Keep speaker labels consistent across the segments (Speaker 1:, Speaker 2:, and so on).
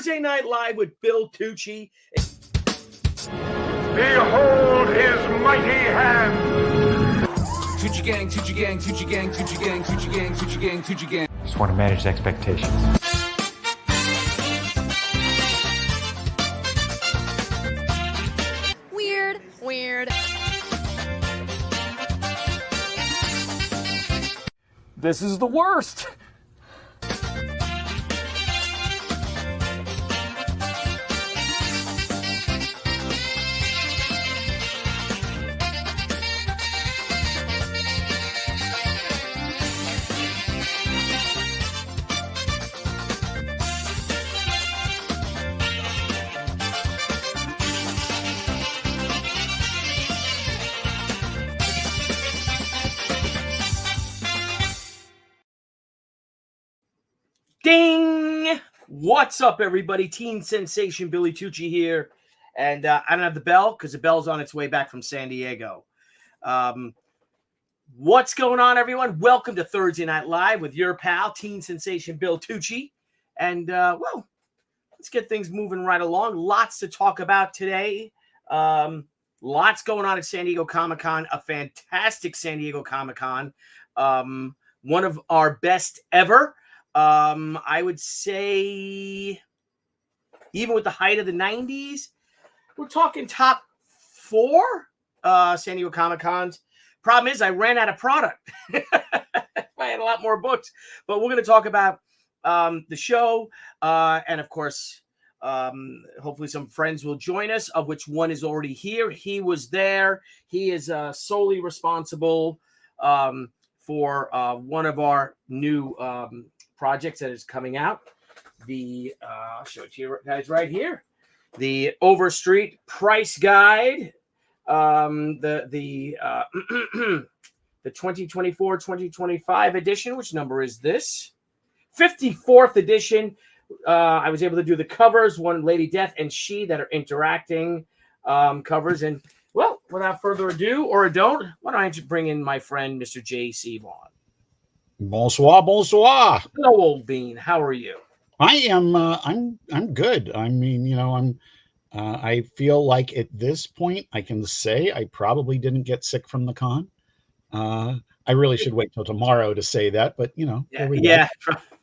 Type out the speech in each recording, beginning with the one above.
Speaker 1: Thursday Night Live with Bill Tucci.
Speaker 2: Behold his mighty hand.
Speaker 3: Tucci gang, Tucci gang, Tucci gang, Tucci gang, Tucci gang, Tucci gang, Tucci gang.
Speaker 4: Just want to manage expectations.
Speaker 5: Weird.
Speaker 4: This is the worst.
Speaker 1: Ding! What's up, everybody? Teen Sensation Billy Tucci here. And I don't have the bell because the bell's on its way back from San Diego. What's going on, everyone? Welcome to Thursday Night Live with your pal, Teen Sensation Bill Tucci. And, well, let's get things moving right along. Lots to talk about today. Lots going on at San Diego Comic-Con, a fantastic San Diego Comic-Con. One of our best ever. I would say, even with the height of the 90s, we're talking top 4 San Diego Comic-Cons. Problem is, I ran out of product. I had a lot more books. But we're going to talk about the show. And, of course, hopefully some friends will join us, of which one is already here. He was there. He is solely responsible for one of our new projects that is coming out. I'll show it to you guys right here. The Overstreet Price Guide. The 2024-2025 edition. Which number is this? 54th edition. I was able to do the covers, one Lady Death and She, that are interacting covers. And, well, without further ado, or a don't, why don't I bring in my friend, Mr. J.C. Vaughn.
Speaker 6: Bonsoir.
Speaker 1: Hello, old bean. How are you?
Speaker 6: I am. I'm good. I mean, I feel like at this point I can say I probably didn't get sick from the con. I really should wait till tomorrow to say that, but
Speaker 1: Yeah.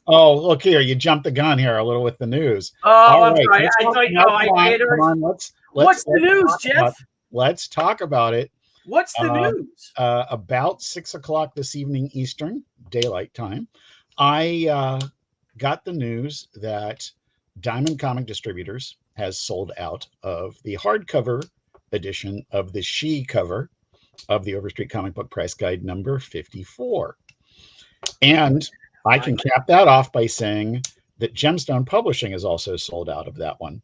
Speaker 6: Oh, look here! You jumped the gun here a little with the news.
Speaker 1: Oh, I'm sorry. I thought what's the news, Jeff?
Speaker 6: Let's talk about it.
Speaker 1: What's the news?
Speaker 6: About 6 o'clock this evening Eastern Daylight Time, I got the news that Diamond Comic Distributors has sold out of the hardcover edition of the She cover of the Overstreet Comic Book Price Guide number 54. And I can cap that off by saying that Gemstone Publishing is also sold out of that one.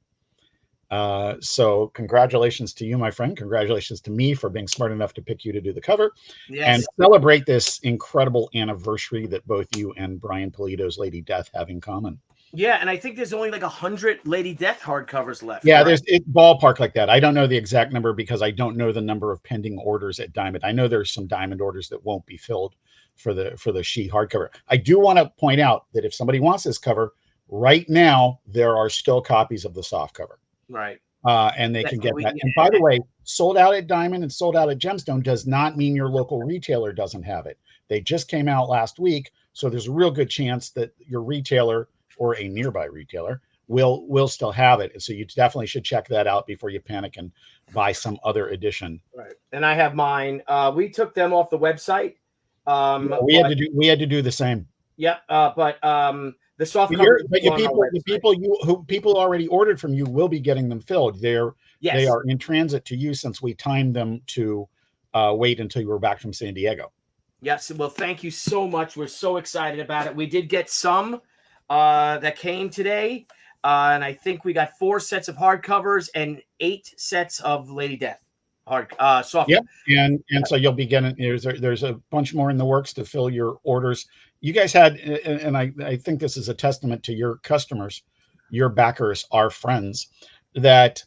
Speaker 6: So congratulations to you, my friend. Congratulations to me for being smart enough to pick you to do the cover.
Speaker 1: Yes.
Speaker 6: And celebrate this incredible anniversary that both you and Brian Polito's Lady Death have in common.
Speaker 1: Yeah, and I think there's only like 100 Lady Death hardcovers left.
Speaker 6: Yeah,
Speaker 1: right?
Speaker 6: there's ballpark like that. I don't know the exact number because I don't know the number of pending orders at Diamond. I know there's some Diamond orders that won't be filled for the She hardcover. I do want to point out that if somebody wants this cover, right now there are still copies of the soft cover.
Speaker 1: Right.
Speaker 6: And they can get that. And by the way, sold out at Diamond and sold out at Gemstone does not mean your local retailer doesn't have it. They just came out last week, so there's a real good chance that your retailer or a nearby retailer will still have it. So you definitely should check that out before you panic and buy some other edition.
Speaker 1: Right. And I have mine. We took them off the website.
Speaker 6: We had to do the same.
Speaker 1: Yep. But the soft cover.
Speaker 6: But people already ordered from you will be getting them filled. They are in transit to you since we timed them to wait until you were back from San Diego.
Speaker 1: Yes. Well, thank you so much. We're so excited about it. We did get some that came today, and I think we got 4 sets of hardcovers and 8 sets of Lady Death soft.
Speaker 6: Yep. And so you'll be getting there's a bunch more in the works to fill your orders. You guys had, and I think this is a testament to your customers, your backers, our friends, that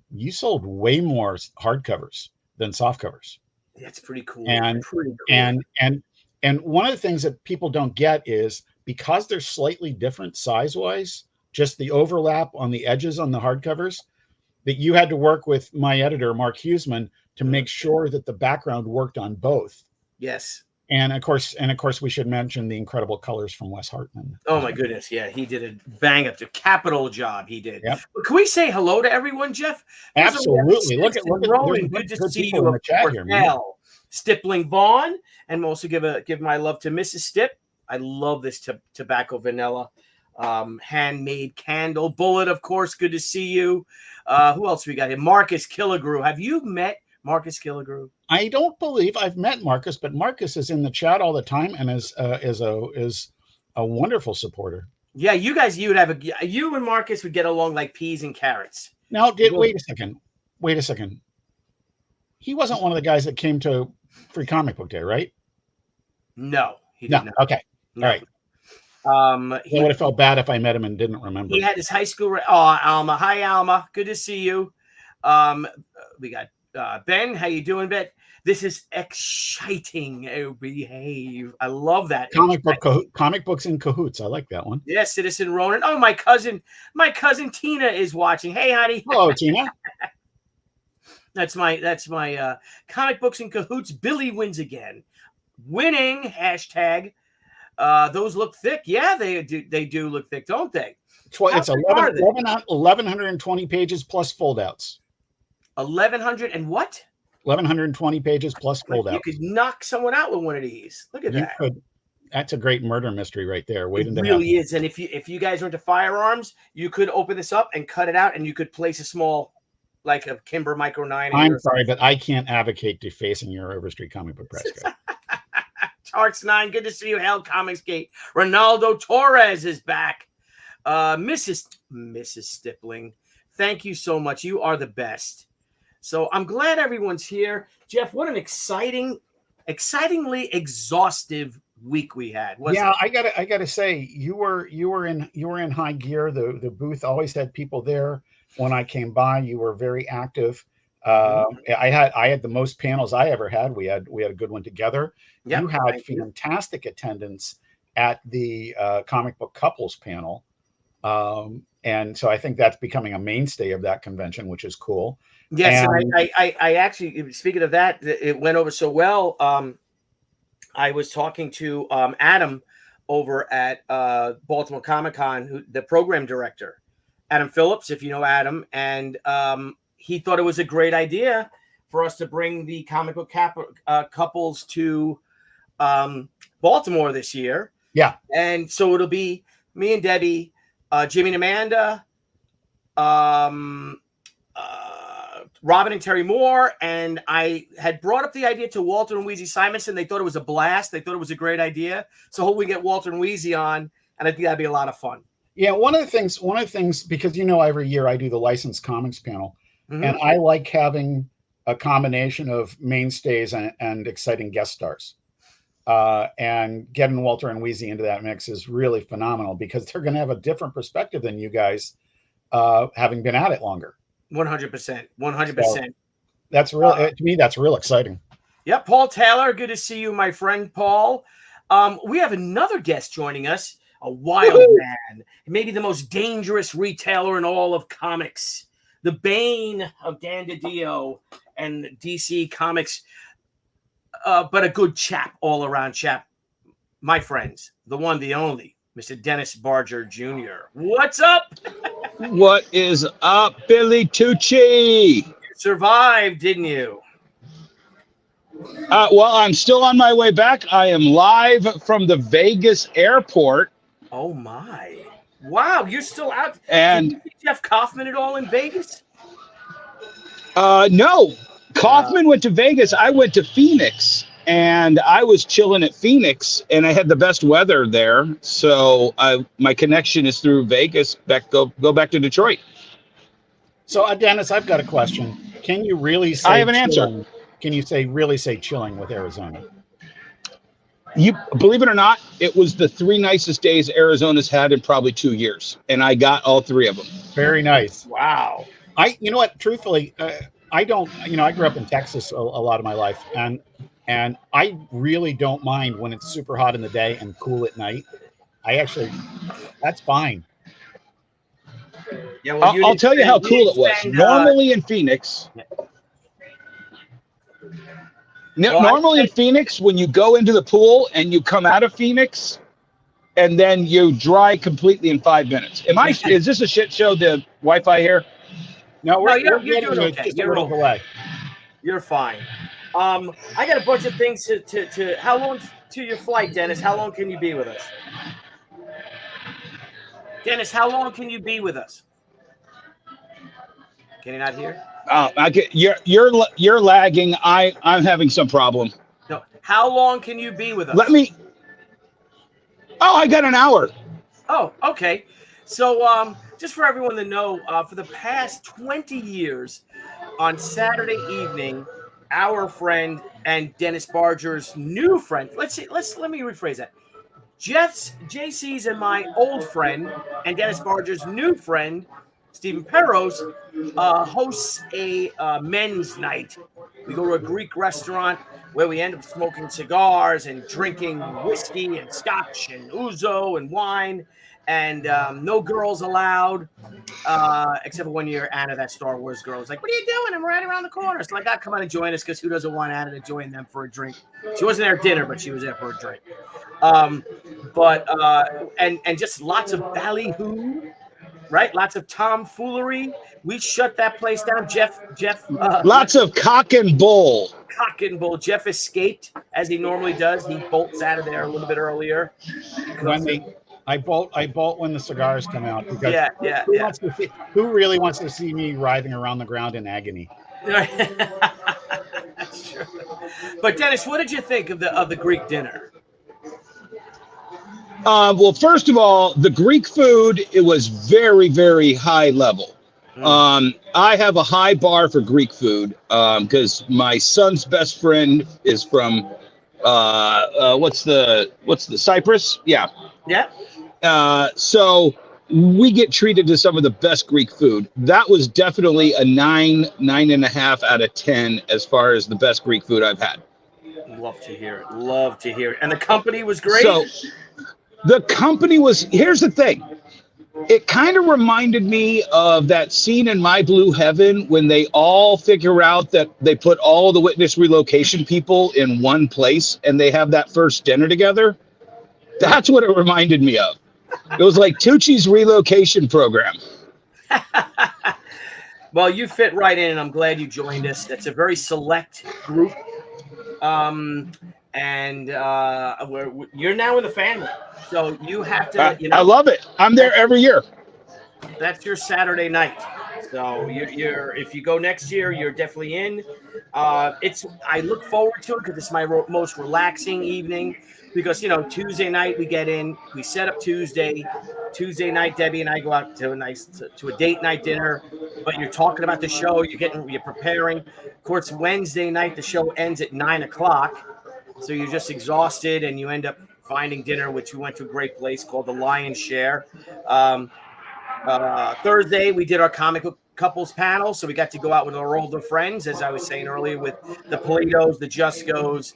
Speaker 6: you sold way more hardcovers than softcovers.
Speaker 1: That's pretty cool.
Speaker 6: And one of the things that people don't get is because they're slightly different size-wise, just the overlap on the edges on the hardcovers, that you had to work with my editor, Mark Huseman, to make sure that the background worked on both.
Speaker 1: Yes.
Speaker 6: And of course, we should mention the incredible colors from Wes Hartman.
Speaker 1: Oh my goodness, yeah, he did a bang up to capital job. He did.
Speaker 6: Yep.
Speaker 1: But can we say hello to everyone, Jeff?
Speaker 6: Absolutely. Look at
Speaker 1: Rowan. Good to see you.
Speaker 6: In the chat here,
Speaker 1: Al, Stippling Vaughn, and also give my love to Mrs. Stipp. I love this tobacco vanilla, handmade candle. Bullet, of course. Good to see you. Who else we got here? Marcus Killigrew. Have you met Marcus Killigrew?
Speaker 6: I don't believe I've met Marcus, but Marcus is in the chat all the time and is a wonderful supporter.
Speaker 1: Yeah, you and Marcus would get along like peas and carrots.
Speaker 6: Now, wait a second. He wasn't one of the guys that came to Free Comic Book Day, right?
Speaker 1: No, he did not.
Speaker 6: Okay, no. All right. I would have felt bad if I met him and didn't remember.
Speaker 1: He had his high school. Alma. Hi, Alma. Good to see you. We got Ben. How you doing, Ben? This is exciting. Oh, behave. I love that.
Speaker 6: Comic books in cahoots. I like that one.
Speaker 1: Yes, Citizen Ronan. Oh, my cousin Tina is watching. Hey, honey.
Speaker 6: Hello, Tina.
Speaker 1: That's my comic books in cahoots. Billy wins again. Winning hashtag. Those look thick. Yeah, they do look thick, don't they?
Speaker 6: It's 1,120 pages plus foldouts.
Speaker 1: 1,100 and what?
Speaker 6: 1,120 pages plus foldouts.
Speaker 1: You could knock someone out with one of these. Look at that.
Speaker 6: That's a great murder mystery right there.
Speaker 1: It really is. And if you guys are into firearms, you could open this up and cut it out, and you could place a small, like a Kimber Micro 9.
Speaker 6: I'm sorry, but I can't advocate defacing your Overstreet Comic Book Press guy.
Speaker 1: Tarts 9, good to see you. Hell Comics Gate. Ronaldo Torres is back. Mrs. Stippling, thank you so much. You are the best. So I'm glad everyone's here. Jeff, what an excitingly exhaustive week we had.
Speaker 6: I gotta say, you were in high gear. The booth always had people there. When I came by, you were very active. I had the most panels I ever had. We had a good one together. Yep, you had fantastic attendance at the comic book couples panel. And so I think that's becoming a mainstay of that convention, which is cool.
Speaker 1: Yes, and I actually, speaking of that, it went over so well. I was talking to Adam over at Baltimore Comic Con, the program director, Adam Phillips, if you know Adam, and he thought it was a great idea for us to bring the comic book couples to Baltimore this year.
Speaker 6: Yeah,
Speaker 1: and so it'll be me and Debbie, Jimmy and Amanda, Robin and Terry Moore, and I had brought up the idea to Walter and Wheezy Simonson. They thought it was a blast. They thought it was a great idea. So hope we get Walter and Wheezy on, and I think that'd be a lot of fun. Yeah,
Speaker 6: one of the things, because every year I do the licensed comics panel, and I like having a combination of mainstays and exciting guest stars. And getting Walter and Wheezy into that mix is really phenomenal because they're going to have a different perspective than you guys, having been at it longer.
Speaker 1: 100%. 100%. So
Speaker 6: that's real. To me, that's real exciting.
Speaker 1: Yeah, Paul Taylor. Good to see you, my friend Paul. We have another guest joining us, a wild man, maybe the most dangerous retailer in all of comics, the bane of Dan DiDio and DC Comics, but a good chap, all around chap. My friends, the one, the only, Mr. Dennis Barger Jr. What's up?
Speaker 5: What is up, Billy Tucci?
Speaker 1: You survived, didn't you?
Speaker 5: Well, I'm still on my way back. I am live from the Vegas airport.
Speaker 1: Oh, my. Wow, you're still out.
Speaker 5: And
Speaker 1: did you see Jeff Kaufman at all in Vegas?
Speaker 5: No. Kaufman went to Vegas. I went to Phoenix. And I was chilling at Phoenix, and I had the best weather there. So my connection is through Vegas. Go back to Detroit.
Speaker 6: So, Dennis, I've got a question. Can you really say?
Speaker 5: I have an answer.
Speaker 6: Can you really say chilling with Arizona?
Speaker 5: You believe it or not, it was the 3 nicest days Arizona's had in probably 2 years, and I got all 3 of them.
Speaker 6: Very nice.
Speaker 1: Wow.
Speaker 6: You know what? Truthfully, I don't. I grew up in Texas a lot of my life, and I really don't mind when it's super hot in the day and cool at night. That's fine.
Speaker 1: Yeah, well,
Speaker 5: I'll tell you how
Speaker 1: didn't
Speaker 5: cool it was.
Speaker 1: spend,
Speaker 5: Normally in Phoenix,
Speaker 1: yeah.
Speaker 5: normally in Phoenix, when you go into the pool and you come out of Phoenix, and then you dry completely in 5 minutes. Is this a shit show? The Wi-Fi here?
Speaker 6: No,
Speaker 1: you're
Speaker 6: getting
Speaker 1: doing
Speaker 6: you.
Speaker 1: okay.
Speaker 6: Just
Speaker 1: You're
Speaker 6: a little
Speaker 1: okay.
Speaker 6: delay.
Speaker 1: You're fine. I got a bunch of things to. How long to your flight, Dennis? How long can you be with us? Dennis, how long can you be with us? Can you not hear?
Speaker 5: You're lagging. I'm having some problem.
Speaker 1: No. How long can you be with us?
Speaker 5: I got an hour.
Speaker 1: Oh, okay. So, just for everyone to know, for the past 20 years, on Saturday evening, our friend and Dennis Barger's new friend. Let me rephrase that. JC's and my old friend and Dennis Barger's new friend, Stephen Perros, hosts a men's night. We go to a Greek restaurant where we end up smoking cigars and drinking whiskey and scotch and ouzo and wine, and no girls allowed, except for one year Anna, that Star Wars girl, was like, "What are you doing? I'm right around the corner." So like, "God, come on and join us," because who doesn't want Anna to join them for a drink? She wasn't there at dinner, but she was there for a drink. And just lots of ballyhoo, right? Lots of tomfoolery. We shut that place down. Jeff.
Speaker 5: Lots of cock and bull.
Speaker 1: Cock and bull. Jeff escaped as he normally does. He bolts out of there a little bit earlier.
Speaker 6: I bolt when the cigars come out, because who really wants to see me writhing around the ground in agony?
Speaker 1: That's true. But Dennis, what did you think of the Greek dinner?
Speaker 5: Well, first of all, the Greek food, it was very, very high level. I have a high bar for Greek food because my son's best friend is from what's the Cyprus? Yeah. So we get treated to some of the best Greek food. That was definitely a 9.5 out of 10 as far as the best Greek food I've had.
Speaker 1: Love to hear it. Love to hear it. And the company was great.
Speaker 5: So the company was. Here's the thing. It kind of reminded me of that scene in My Blue Heaven when they all figure out that they put all the witness relocation people in one place and they have that first dinner together. That's what it reminded me of. It was like TUCCI'S relocation program.
Speaker 1: Well, you fit right in, and I'm glad you joined us. It's a very select group. And you're now in the family. So you have to,
Speaker 5: I love it. I'm there every year.
Speaker 1: That's your Saturday night. So you're if you go next year, you're definitely in. I look forward to it because it's my most relaxing evening. Because Tuesday night we get in, we set up Tuesday night. Debbie and I go out to a date night dinner. But you're talking about the show. You're preparing. Of course, Wednesday night the show ends at 9:00, so you're just exhausted, and you end up finding dinner, which we went to a great place called the Lion's Share. Thursday we did our comic book couples panel, so we got to go out with our older friends, as I was saying earlier, with the Politos, the Juscos,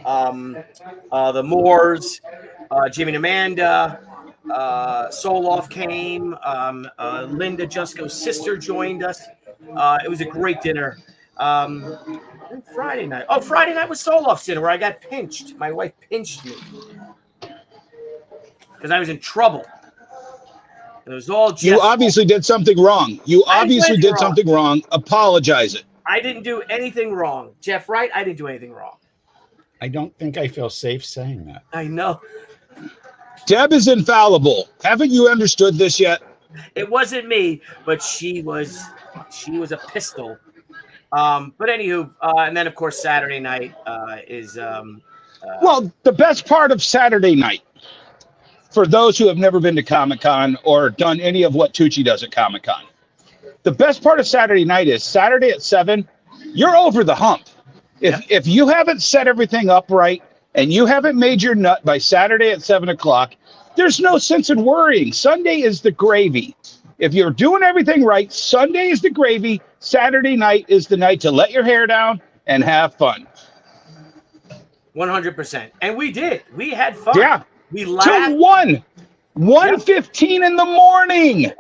Speaker 1: the Moores, Jimmy and Amanda, Soloff came, Linda Jusco's sister joined us. It was a great dinner. Friday night was Soloff's dinner where I got pinched. My wife pinched me because I was in trouble. It was all Jeff's
Speaker 5: You obviously did something wrong. Something wrong. Apologize it.
Speaker 1: I didn't do anything wrong. Jeff, right? I didn't do anything wrong.
Speaker 6: I don't think I feel safe saying that.
Speaker 1: I know.
Speaker 5: Deb is infallible. Haven't you understood this yet?
Speaker 1: It wasn't me, but she was a pistol. But anywho, and then of course Saturday night is
Speaker 5: well, the best part of Saturday night, for those who have never been to Comic-Con or done any of what Tucci does at Comic-Con, the best part of Saturday night is Saturday at 7, you're over the hump. If you haven't set everything up right and you haven't made your nut by Saturday at 7:00, there's no sense in worrying. Sunday is the gravy. If you're doing everything right, Sunday is the gravy. Saturday night is the night to let your hair down and have fun.
Speaker 1: 100%. And we did. We had fun.
Speaker 5: Yeah.
Speaker 1: We laughed.
Speaker 5: Till 1:15 in the morning.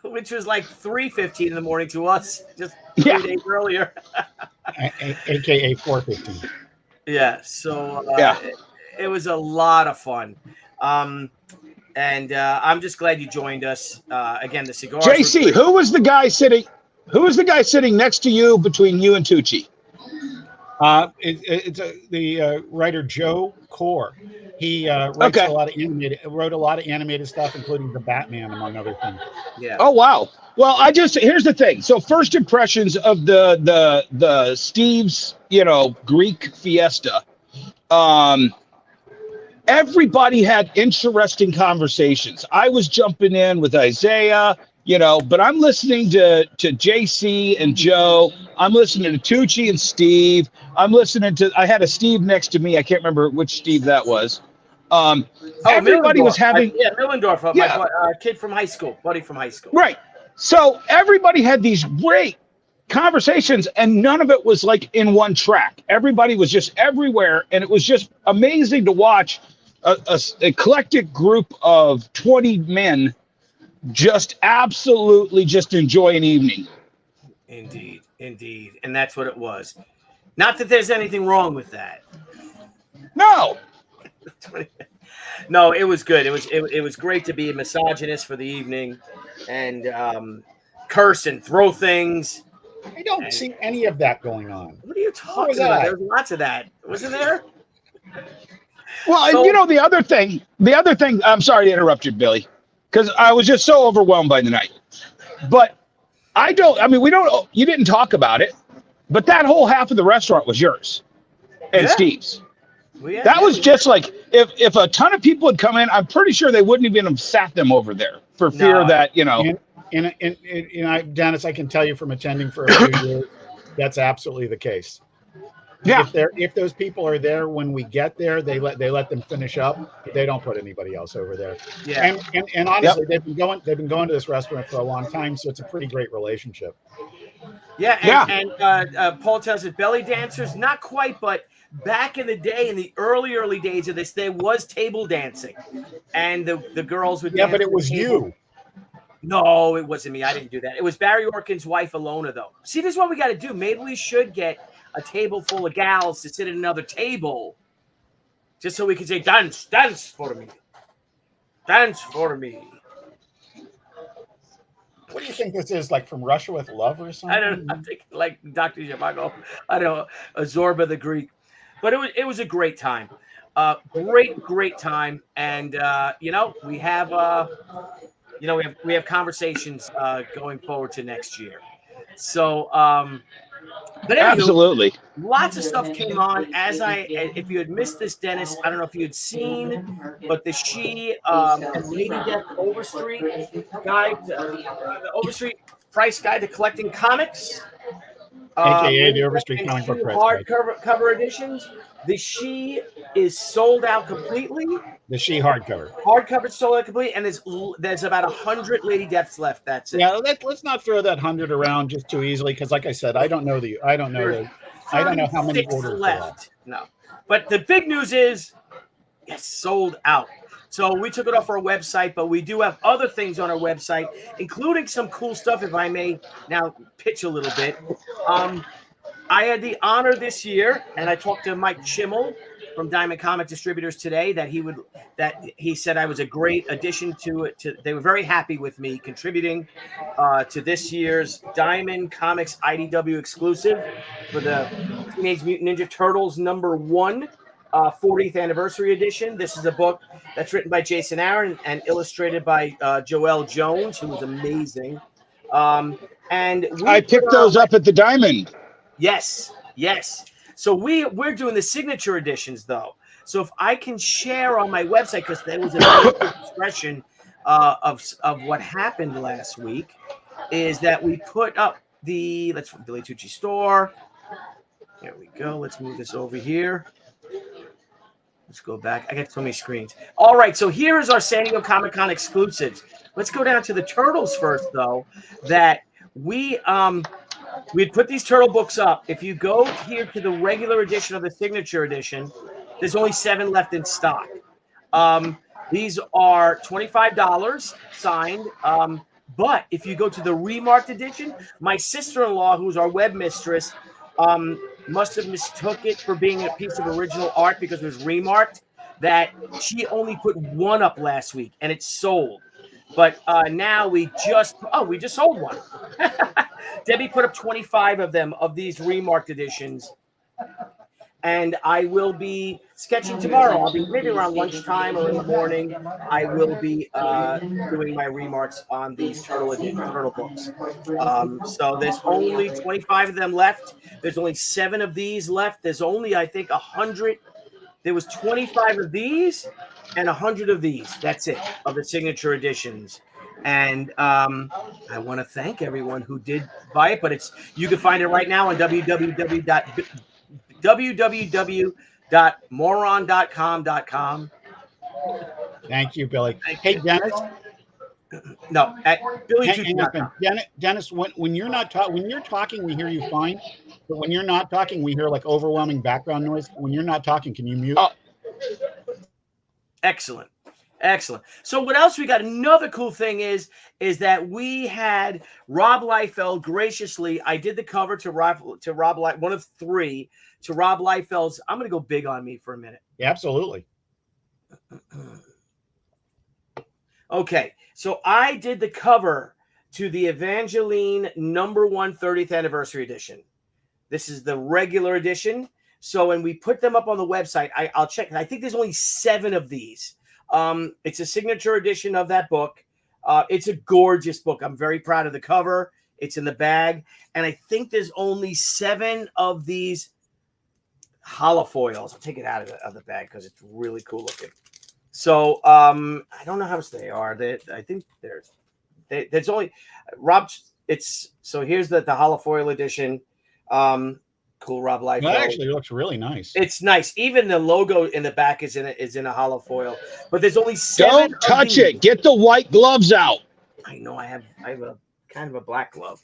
Speaker 1: which was like 3:15 in the morning to us, just
Speaker 5: Yeah.
Speaker 1: 3 days earlier.
Speaker 6: AKA 4:15.
Speaker 1: Yeah, so
Speaker 5: Yeah.
Speaker 1: it was a lot of fun. And I'm just glad you joined us. Again, the cigars. were
Speaker 5: JC,
Speaker 1: great.
Speaker 5: who was the guy sitting next to you between you and Tucci?
Speaker 6: It's the writer Joe Core. He wrote
Speaker 5: Okay.
Speaker 6: a lot of animated stuff, including the Batman, among other things.
Speaker 1: Yeah.
Speaker 5: Oh wow. Well, here's the thing. So first impressions of the Steve's, Greek fiesta. Everybody had interesting conversations. I was jumping in with Isaiah, but I'm listening to JC and Joe. I'm listening to Tucci and Steve. I had a Steve next to me. I can't remember which Steve that was. Everybody was having
Speaker 1: Millendorf, my kid from high school, buddy from high school.
Speaker 5: right. So everybody had these great conversations, and none of it was like in one track. Everybody was just everywhere, and it was just amazing to watch a eclectic group of 20 men just absolutely just enjoy an evening.
Speaker 1: Indeed, and that's what it was. Not that there's anything wrong with that.
Speaker 5: No.
Speaker 1: No, it was good. It was great to be a misogynist for the evening, and curse and throw things.
Speaker 6: I don't see any of that going on.
Speaker 1: What are you talking about? There was lots of that, wasn't there?
Speaker 5: Well,
Speaker 1: So-
Speaker 5: and the other thing, I'm sorry to interrupt you, Billy, because I was just so overwhelmed by the night. But you didn't talk about it, but that whole half of the restaurant was yours and
Speaker 1: Yeah.
Speaker 5: Steve's.
Speaker 1: Well,
Speaker 5: That was just like, if a ton of people had come in, I'm pretty sure they wouldn't even have sat them over there for fear that,
Speaker 6: And Dennis, I can tell you from attending for a few years, that's absolutely the case.
Speaker 5: yeah.
Speaker 6: If those people are there when we get there, they let them finish up. They don't put anybody else over there.
Speaker 1: Yeah.
Speaker 6: And honestly, they've been going to this restaurant for a long time, so it's a pretty great relationship.
Speaker 1: Yeah, and Paul tells us belly dancers, not quite, but back in the day, in the early days of this, there was table dancing, and the girls would.
Speaker 6: Yeah,
Speaker 1: dance
Speaker 6: but it
Speaker 1: at
Speaker 6: was
Speaker 1: the table.
Speaker 6: you.
Speaker 1: No, it wasn't me. I didn't do that. It was Barry Orkin's wife, Alona, though. See, this is what we got to do. Maybe we should get a table full of gals to sit at another table, just so we can say, dance for me. Dance for me.
Speaker 6: What do you think this is, like from Russia with Love or something?
Speaker 1: I don't know. I'm thinking like Dr. Zhivago. I don't know, Zorba the Greek. But it was a great time. Great time. And we have we have conversations going forward to next year. So but anyway,
Speaker 5: Absolutely.
Speaker 1: lots of stuff came on if you had missed this, Dennis, I don't know if you had seen, but the and Lady Death Overstreet guide, the Overstreet price guide to collecting comics.
Speaker 6: AKA the Overstreet comic book price guide.
Speaker 1: Cover editions. The She is sold out completely.
Speaker 6: The She hardcover.
Speaker 1: Hardcover sold out completely, and there's about 100 Lady Deaths left. That's it.
Speaker 6: Yeah, let's not throw that 100 around just too easily, because, like I said, I don't know how many
Speaker 1: 36
Speaker 6: orders
Speaker 1: left. No, but the big news is, it's sold out. So we took it off our website, but we do have other things on our website, including some cool stuff. If I may now pitch a little bit, I had the honor this year, and I talked to Mike Chimmel from Diamond Comic Distributors today that he said I was a great addition to it. They were very happy with me contributing to this year's Diamond Comics IDW exclusive for the Teenage Mutant Ninja Turtles #1 40th anniversary edition. This is a book that's written by Jason Aaron and illustrated by Joelle Jones, who was amazing. And
Speaker 5: I picked those up at the Diamond.
Speaker 1: Yes. So we're doing the signature editions, though. So if I can share on my website, because there was a big expression of what happened last week, is that we put up let's Billy Tucci store. There we go. Let's move this over here. Let's go back. I got so many screens. All right, so here is our San Diego Comic-Con exclusives. Let's go down to the Turtles first, though. That we'd put these Turtle books up. If you go here to the regular edition of the signature edition, there's only 7 left in stock. These are $25 signed. But if you go to the remarked edition, my sister-in-law, who's our web mistress, must have mistook it for being a piece of original art because it was remarked, that she only put one up last week and it sold. But now we just sold one. Debbie put up 25 of them, of these remarked editions. And I will be sketching tomorrow. I'll be maybe around lunchtime or in the morning. I will be doing my remarks on these turtle books. So there's only 25 of them left. There's only 7 of these left. There's only, I think, 100. There was 25 of these and 100 of these. That's it, of the signature editions. And I want to thank everyone who did buy it. But you can find it right now on www.moron.com.com.
Speaker 6: Thank you, Billy. Hey, Dennis.
Speaker 1: No, at BillyTucci.com.
Speaker 6: Dennis, when you're not when you're talking, we hear you fine. But when you're not talking, we hear like overwhelming background noise. When you're not talking, can you mute?
Speaker 5: Oh.
Speaker 1: Excellent. So what else we got? Another cool thing is that we had Rob Liefeld graciously. I did the cover to Rob one of 3 to Rob Liefeld's. I'm going to go big on me for a minute.
Speaker 6: Yeah, absolutely.
Speaker 1: Okay, so I did the cover to the Avengelyne #1 30th anniversary edition. This is the regular edition. So when we put them up on the website, I'll check. I think there's only 7 of these. It's a signature edition of that book. It's a gorgeous book. I'm very proud of the cover. It's in the bag. And I think there's only 7 of these holofoils. I'll take it out of the bag because it's really cool looking. So I don't know how much they are. I think there's only Rob. So here's the holofoil edition. Cool, Rob Liefeld.
Speaker 6: That actually looks really nice.
Speaker 1: It's nice. Even the logo in the back is in a holofoil. But there's only 7.
Speaker 5: Don't touch it. Get the white gloves out.
Speaker 1: I know. I have a kind of a black glove.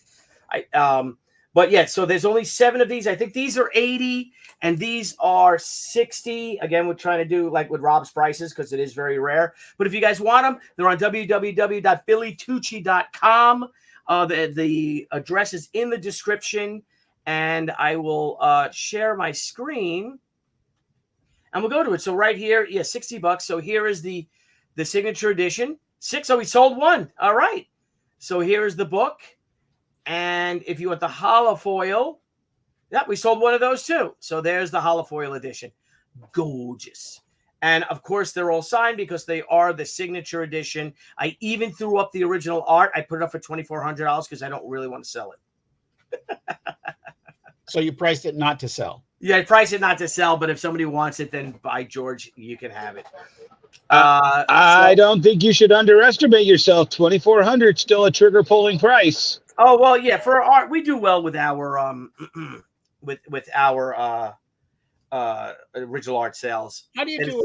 Speaker 1: But yeah. So there's only 7 of these. I think these are 80, and these are 60. Again, we're trying to do like with Rob's prices because it is very rare. But if you guys want them, they're on www.billytucci.com. The address is in the description. And I will share my screen, and we'll go to it. So right here, yeah, $60. So here is the signature edition. 6. So we sold 1. All right. So here is the book, and if you want the holofoil, yeah, we sold 1 of those too. So there's the holofoil edition. Gorgeous. And of course, they're all signed because they are the signature edition. I even threw up the original art. I put it up for $2,400 because I don't really want to sell it.
Speaker 6: So you priced it not to sell.
Speaker 1: Yeah, I priced it not to sell, but if somebody wants it, then by George, you can have it. I
Speaker 5: don't think you should underestimate yourself. $2,400 still a trigger pulling price.
Speaker 1: Oh well, yeah. For art, we do well with our with our original art sales.
Speaker 6: How do you do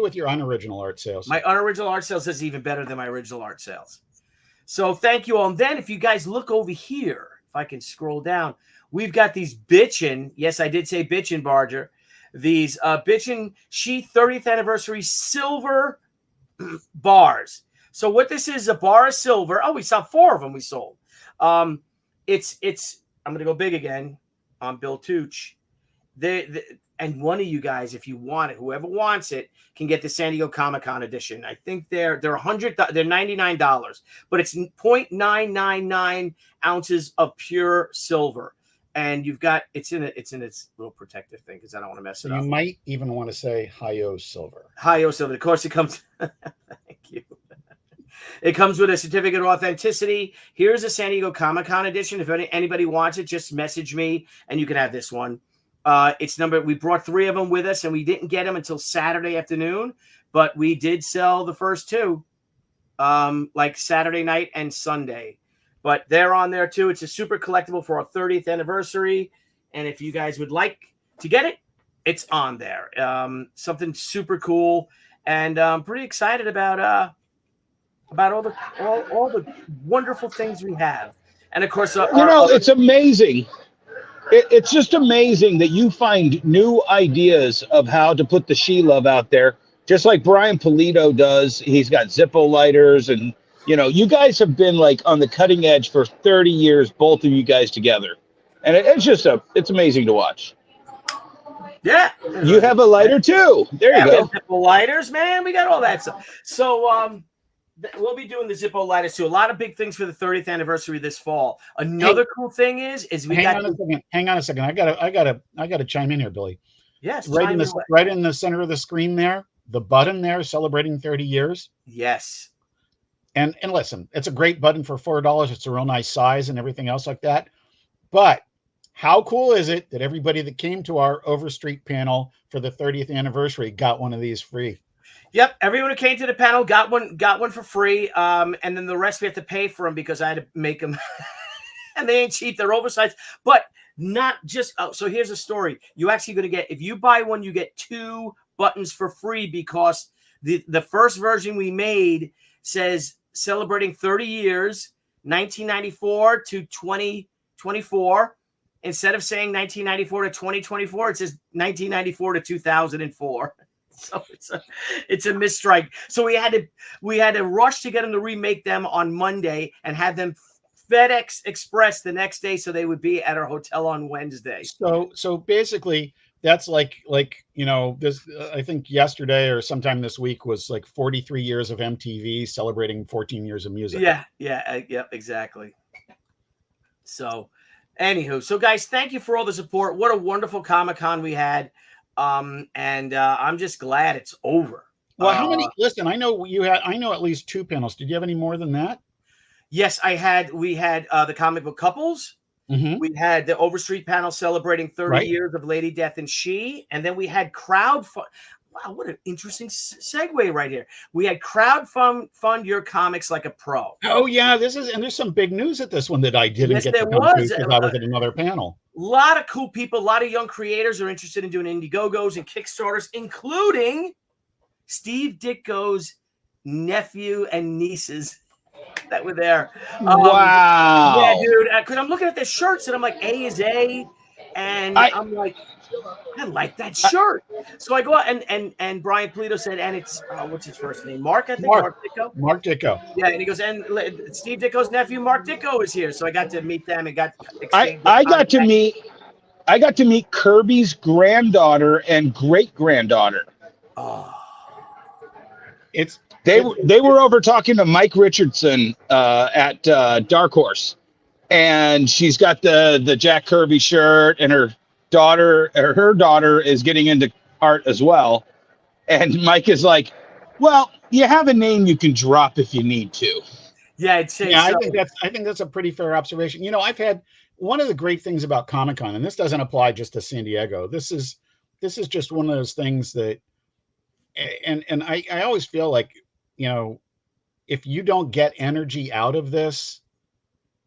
Speaker 6: with your unoriginal art sales?
Speaker 1: My unoriginal art sales is even better than my original art sales. So thank you all. And then if you guys look over here, if I can scroll down. We've got these bitchin', yes, I did say bitchin', Barger. These bitchin' She 30th anniversary silver bars. So what this is, a bar of silver. Oh, we saw 4 of them we sold. It's I'm going to go big again on Bill Tucci. And one of you guys, if you want it, whoever wants it, can get the San Diego Comic-Con edition. I think they're $99, but it's 0.999 ounces of pure silver. And you've got it's in its little protective thing because I don't want to mess it up.
Speaker 6: You might even want to say Hi-Yo Silver.
Speaker 1: Hi-Yo Silver. Of course, it comes. Thank you. It comes with a certificate of authenticity. Here's a San Diego Comic-Con edition. If anybody wants it, just message me and you can have this one. We brought 3 of them with us and we didn't get them until Saturday afternoon, but we did sell the first 2, like Saturday night and Sunday. But they're on there too. It's a super collectible for our 30th anniversary. And if you guys would like to get it, it's on there. Something super cool. And I'm pretty excited about all the wonderful things we have. And of course,
Speaker 5: it's amazing. It's just amazing that you find new ideas of how to put the she love out there, just like Brian Polito does. He's got Zippo lighters and You know, you guys have been like on the cutting edge for 30 years, both of you guys together. And it's amazing to watch.
Speaker 1: Yeah.
Speaker 5: You have a lighter too. There you go.
Speaker 1: Zippo lighters, man. We got all that stuff. So we'll be doing the Zippo lighters too. A lot of big things for the 30th anniversary this fall. Another cool thing is we
Speaker 6: hang on a second. I gotta chime in here, Billy.
Speaker 1: Yes,
Speaker 6: right in the center of the screen there, the button there celebrating 30 years.
Speaker 1: Yes.
Speaker 6: And listen, it's a great button for $4. It's a real nice size and everything else like that. But how cool is it that everybody that came to our Overstreet panel for the 30th anniversary got one of these free?
Speaker 1: Yep, everyone who came to the panel got one for free. And then the rest we have to pay for them because I had to make them. And they ain't cheap; they're oversized. But not just. So here's a story: you actually going to get, if you buy one, you get 2 buttons for free because the first version we made says celebrating 30 years, 1994 to 2024. Instead of saying 1994 to 2024, it says 1994 to 2004. So it's a misstrike. So we had to rush to get them to remake them on Monday and have them FedEx Express the next day, so they would be at our hotel on Wednesday.
Speaker 6: So basically, that's like this. I think yesterday or sometime this week was like 43 years of MTV celebrating 14 years of music.
Speaker 1: Yeah, exactly. So. Anywho, so guys, thank you for all the support. What a wonderful Comic-Con we had. And I'm just glad it's over.
Speaker 6: Well, how many? Listen, I know at least 2 panels. Did you have any more than that?
Speaker 1: Yes, we had the comic book couples.
Speaker 6: Mm-hmm.
Speaker 1: We had the Overstreet panel celebrating 30 years of Lady Death and She. And then we had crowdfund. Wow, what an interesting segue right here. We had crowdfund your comics like a pro.
Speaker 6: Oh yeah, there's some big news at this one that I didn't get to come to because I was at another panel.
Speaker 1: A lot of cool people, a lot of young creators are interested in doing Indiegogos and Kickstarters, including Steve Ditko's nephew and nieces that were there.
Speaker 5: Wow.
Speaker 1: Yeah, dude. Because I'm looking at the shirts and I'm like, A is A. And I'm like, I like that shirt. So I go out and Brian Polito said, and it's what's his first name? Mark, I think. Mark Ditko.
Speaker 6: Mark Ditko.
Speaker 1: Yeah, and he goes, and Steve Ditko's nephew, Mark Ditko, is here. So I got to meet them and
Speaker 5: I got to meet Kirby's granddaughter and great granddaughter.
Speaker 1: Oh.
Speaker 5: They were over talking to Mike Richardson at Dark Horse, and she's got the Jack Kirby shirt, and her daughter is getting into art as well. And Mike is like, well, you have a name you can drop if you need to.
Speaker 1: Yeah, I'd say
Speaker 6: yeah,
Speaker 1: so.
Speaker 6: I think that's a pretty fair observation. You know, I've had one of the great things about Comic-Con, and this doesn't apply just to San Diego. This is just one of those things that, and I always feel like, you know, if you don't get energy out of this,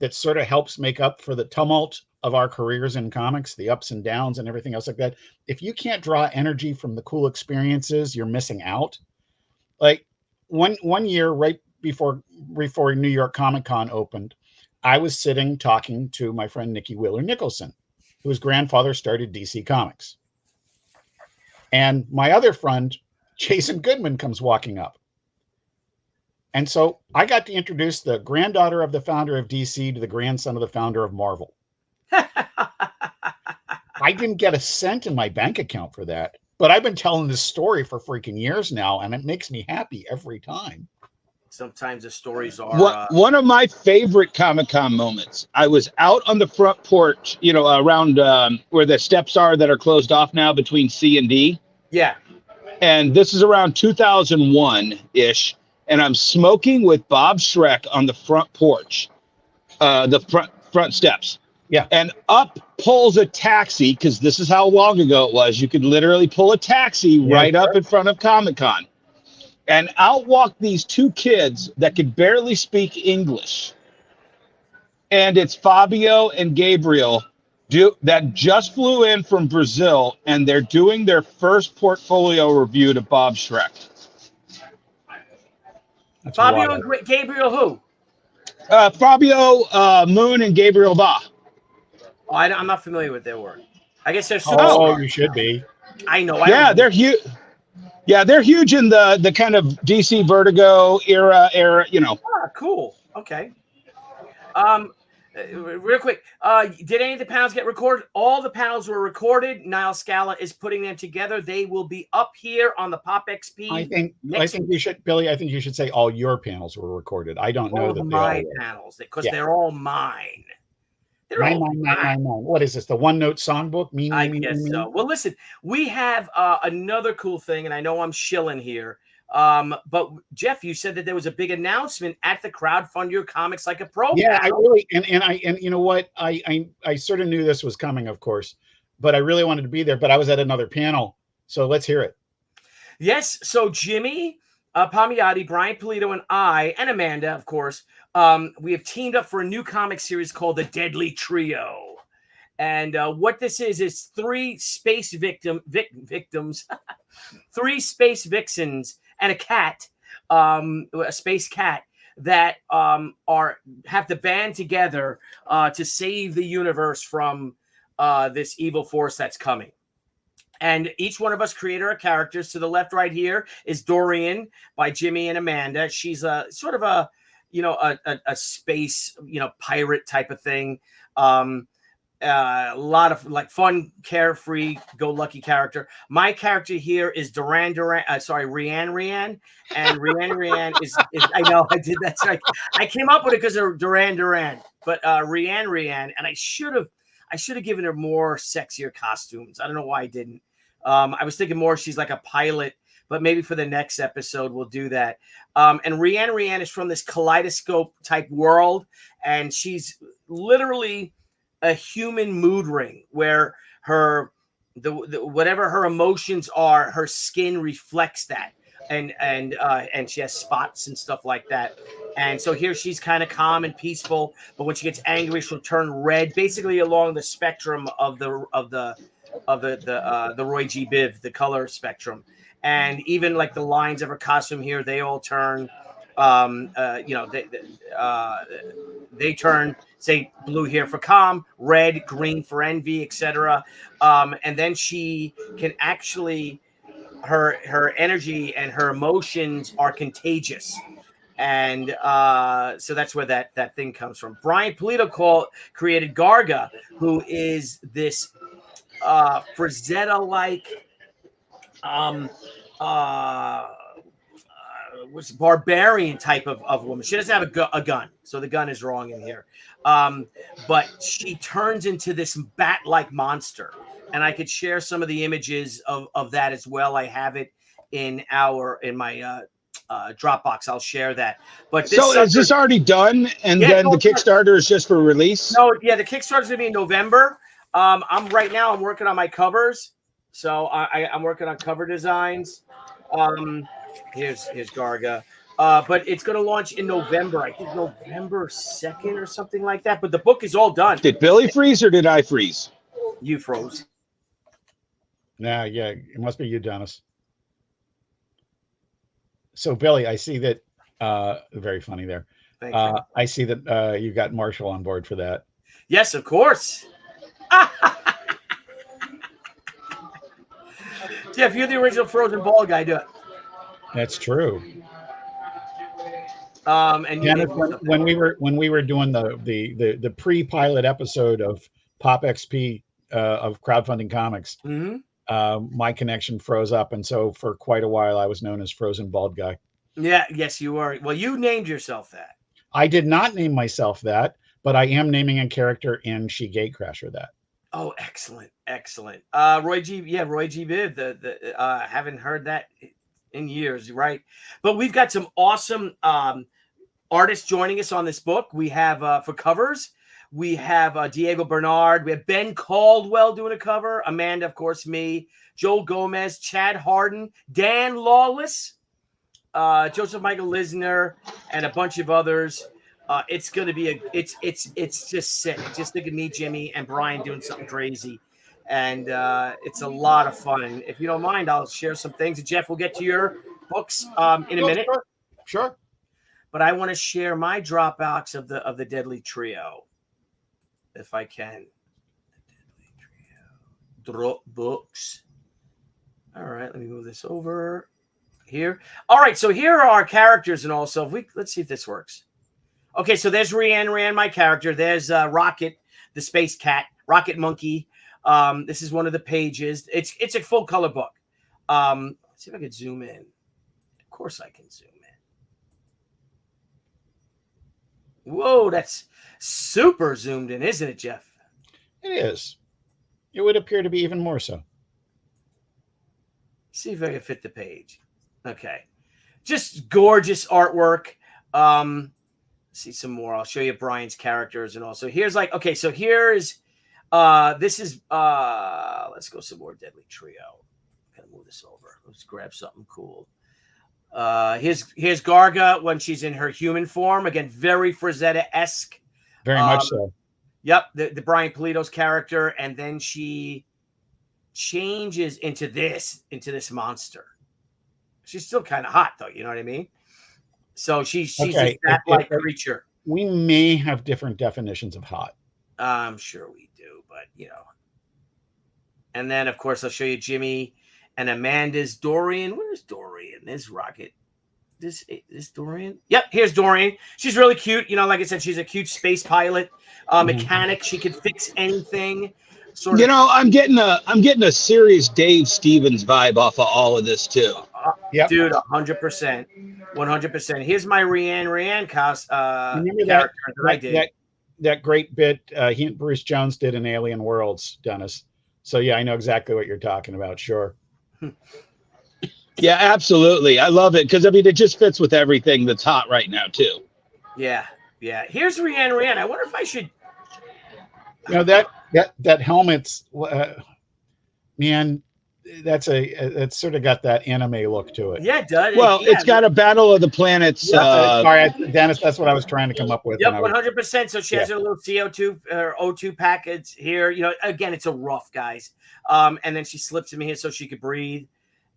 Speaker 6: that sort of helps make up for the tumult of our careers in comics, the ups and downs and everything else like that. If you can't draw energy from the cool experiences, you're missing out. Like one year, right before New York Comic-Con opened, I was sitting talking to my friend Nikki Wheeler Nicholson, whose grandfather started DC Comics. And my other friend, Jason Goodman, comes walking up. And so I got to introduce the granddaughter of the founder of DC to the grandson of the founder of Marvel. I didn't get a cent in my bank account for that, but I've been telling this story for freaking years now, and it makes me happy every time.
Speaker 1: Sometimes the stories are...
Speaker 5: One of my favorite Comic-Con moments, I was out on the front porch, you know, around where the steps are that are closed off now between C and D.
Speaker 1: Yeah.
Speaker 5: And this is around 2001-ish. And I'm smoking with Bob Schreck on the front porch, the front steps.
Speaker 6: Yeah.
Speaker 5: And up pulls a taxi, because this is how long ago it was. You could literally pull a taxi right up in front of Comic-Con. And out walk these 2 kids that could barely speak English. And it's Fabio and Gabriel that just flew in from Brazil, and they're doing their first portfolio review to Bob Schreck.
Speaker 1: Fabio and Gabriel who?
Speaker 5: Fabio Moon and Gabriel Ba.
Speaker 1: Oh, I'm not familiar with their work. I guess they're super.
Speaker 6: Oh, you should be.
Speaker 1: I know.
Speaker 5: They're huge. Yeah, they're huge in the kind of DC Vertigo era, you know.
Speaker 1: cool. Okay. Real quick, did any of the panels get recorded? All the panels were recorded. Niall Scala is putting them together. They will be up here on the Pop XP.
Speaker 6: I think you should, Billy. I think you should say all your panels were recorded. I don't know
Speaker 1: all
Speaker 6: that
Speaker 1: of
Speaker 6: they all
Speaker 1: my
Speaker 6: were.
Speaker 1: panels because
Speaker 6: Yeah.
Speaker 1: they're all mine. They're
Speaker 6: Nine,
Speaker 1: all
Speaker 6: nine, nine, nine, nine. What is this? The one note songbook? Me,
Speaker 1: I
Speaker 6: me, me,
Speaker 1: guess
Speaker 6: me,
Speaker 1: so.
Speaker 6: me?
Speaker 1: Well, listen, we have another cool thing, and I know I'm shilling here. But Jeff, you said that there was a big announcement at the Crowdfund Your Comics Like a Pro.
Speaker 6: Yeah,
Speaker 1: panel.
Speaker 6: I really and you know what? I sort of knew this was coming, of course, but I really wanted to be there. But I was at another panel, so let's hear it.
Speaker 1: Yes. So Jimmy Palmiotti, Brian Polito, and I, and Amanda, of course, we have teamed up for a new comic series called The Deadly Trio. And what this is three space victims, three space vixens, and a cat, a space cat that have to band together to save the universe from this evil force that's coming. And each one of us created our characters. To the left, right here is Dorian by Jimmy and Amanda. She's a sort of a space, pirate type of thing. A lot of like fun, carefree, go lucky character. My character here is Rianne, and Rianne is I know I did that. So I came up with it because of Duran, but Rianne, and I should have given her more sexier costumes. I don't know why I didn't. I was thinking more she's like a pilot, but maybe for the next episode we'll do that. And Rianne is from this kaleidoscope type world, and she's literally a human mood ring where whatever her emotions are, her skin reflects that, and she has spots and stuff like that. And so here she's kind of calm and peaceful, but when she gets angry, she'll turn red, basically along the spectrum of the Roy G. Biv, the color spectrum. And even like the lines of her costume here, they all turn, they turn, say, blue here for calm, red, green for envy, etc. And then she can actually, her energy and her emotions are contagious. And so that's where that thing comes from. Brian Polito created Garga, who is this Frazetta-like was barbarian type of woman. She doesn't have a gun, so the gun is wrong in here. But she turns into this bat-like monster, and I could share some of the images of that as well. I have it in my Dropbox. I'll share that. But
Speaker 5: is this already done? And then the Kickstarter is just for release?
Speaker 1: No, yeah, the Kickstarter is gonna be in November. I'm working on my covers, so I'm working on cover designs. Here's Garga. But it's going to launch in November. I think November 2nd or something like that. But the book is all done.
Speaker 5: Did Billy freeze or did I freeze?
Speaker 1: You froze.
Speaker 6: Yeah, it must be you, Dennis. So, Billy, I see that. Very funny there.
Speaker 1: Thank you.
Speaker 6: I see that you got Marshall on board for that.
Speaker 1: Yes, of course. Jeff, you're the original Frozen Ball guy. Do it.
Speaker 6: That's true.
Speaker 1: And
Speaker 6: Dennis, when we were doing the pre-pilot episode of Pop XP of crowdfunding comics, my connection froze up, and so for quite a while I was known as Frozen Bald Guy.
Speaker 1: Yeah, yes, you are. Well, you named yourself that.
Speaker 6: I did not name myself that, but I am naming a character in She Gatecrasher that.
Speaker 1: Oh, excellent. Roy G. Biv. Haven't heard that in years, right? But we've got some awesome artists joining us on this book. We have for covers, we have Diego Bernard, we have Ben Caldwell doing a cover, Amanda, of course, me, Joel Gomez, Chad Harden, Dan Lawless, Joseph Michael Lisner, and a bunch of others. It's going to be it's just sick. Just think of me, Jimmy, and Brian doing something crazy. And it's a lot of fun. And if you don't mind, I'll share some things. And Jeff, we'll get to your books in a minute.
Speaker 6: Sure.
Speaker 1: But I want to share my Dropbox of the Deadly Trio, if I can. The Deadly Trio Dropbox. All right, let me move this over here. All right, so here are our characters, and also let's see if this works. Okay, so there's Rand, my character. There's Rocket, the space cat, Rocket Monkey. This is one of the pages. It's a full color book. Let's see if I can zoom in. Of course I can zoom in. Whoa, that's super zoomed in, isn't it, Jeff?
Speaker 6: It is. It would appear to be even more so.
Speaker 1: See if I can fit the page. Okay. Just gorgeous artwork. See some more. I'll show you Brian's characters and also here's like, okay, so here's this is let's go some more Deadly Trio. Gotta move this over. Let's grab something cool. Here's Garga when she's in her human form. Again, very Frazetta-esque.
Speaker 6: Very much so.
Speaker 1: Yep, the Brian Polito's character, and then she changes into this monster. She's still kind of hot though, you know what I mean? So she's
Speaker 6: Okay.
Speaker 1: a bat-like creature.
Speaker 6: We may have different definitions of hot.
Speaker 1: I'm sure we do, but you know. And then of course I'll show you Jimmy and Amanda's Dorian. Where's Dorian? There's Rocket. This Dorian. Yep, here's Dorian. She's really cute. You know, like I said, she's a cute space pilot, mechanic. She can fix anything.
Speaker 5: You know, I'm getting a serious Dave Stevens vibe off of all of this too.
Speaker 6: Yep.
Speaker 1: Dude, 100%, 100%. Here's my Rianne
Speaker 6: Remember
Speaker 1: character that I did.
Speaker 6: That great bit he and Bruce Jones did in Alien Worlds, Dennis. So yeah, I know exactly what you're talking about. Sure.
Speaker 5: Yeah, absolutely. I love it because I mean it just fits with everything that's hot right now too.
Speaker 1: Yeah. Here's Rianne. I wonder if I should.
Speaker 6: You know that helmet's man. That's sort of got that anime look to it.
Speaker 1: Yeah, it does.
Speaker 5: Well, it's got a Battle of the Planets.
Speaker 6: Sorry, Dennis. That's what I was trying to come up with.
Speaker 1: Yep, 100%. So she has her little CO2 or O2 package here. You know, again, it's a rough, guys. And then she slips him here so she could breathe.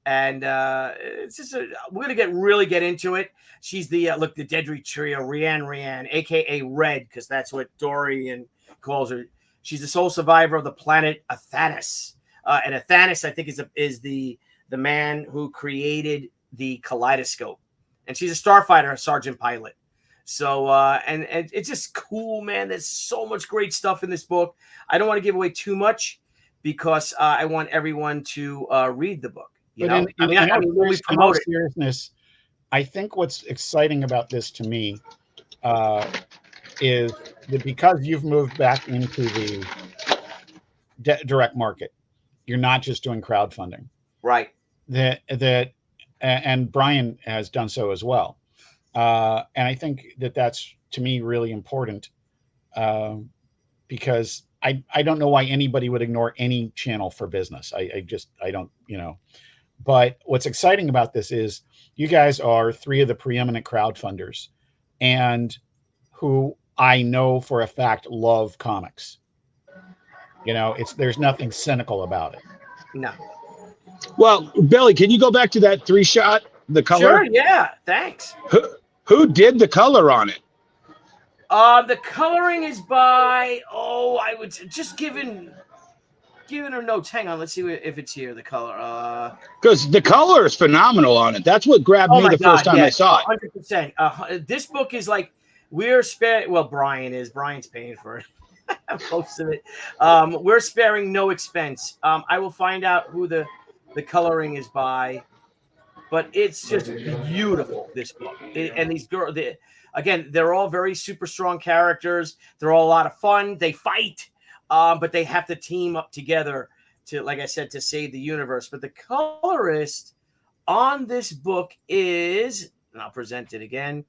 Speaker 1: And it's just we're gonna really get into it. She's the the Deadly Trio, Rianne, aka Red, because that's what Dorian calls her. She's the sole survivor of the planet Athanas. And Athanas, I think, is the man who created the kaleidoscope, and she's a starfighter, a sergeant pilot. So and it's just cool, man. There's so much great stuff in this book. I don't want to give away too much because I want everyone to read the book. You know, when we promote it.
Speaker 6: Seriousness, I think what's exciting about this to me is that because you've moved back into the direct market. You're not just doing crowdfunding,
Speaker 1: right?
Speaker 6: And Brian has done so as well, and I think that's to me really important because I don't know why anybody would ignore any channel for business. I don't, you know. But what's exciting about this is you guys are three of the preeminent crowdfunders, and who I know for a fact love comics. You know, there's nothing cynical about it.
Speaker 1: No.
Speaker 5: Well, Billy, can you go back to that 3-shot, the color?
Speaker 1: Sure, yeah, thanks.
Speaker 5: Who did the color on it?
Speaker 1: The coloring is by I would just giving her notes. Hang on, let's see if it's here. The color,
Speaker 5: because the color is phenomenal on it. That's what grabbed me the first time I saw it.
Speaker 1: 100%. This book is like we're sparing. Well, Brian's paying for it. Most of it. We're sparing no expense. I will find out who the coloring is by, but it's just beautiful, this book. And these girls, again, they're all very super strong characters. They're all a lot of fun. They fight, but they have to team up together to, like I said, to save the universe. But the colorist on this book is, and I'll present it again.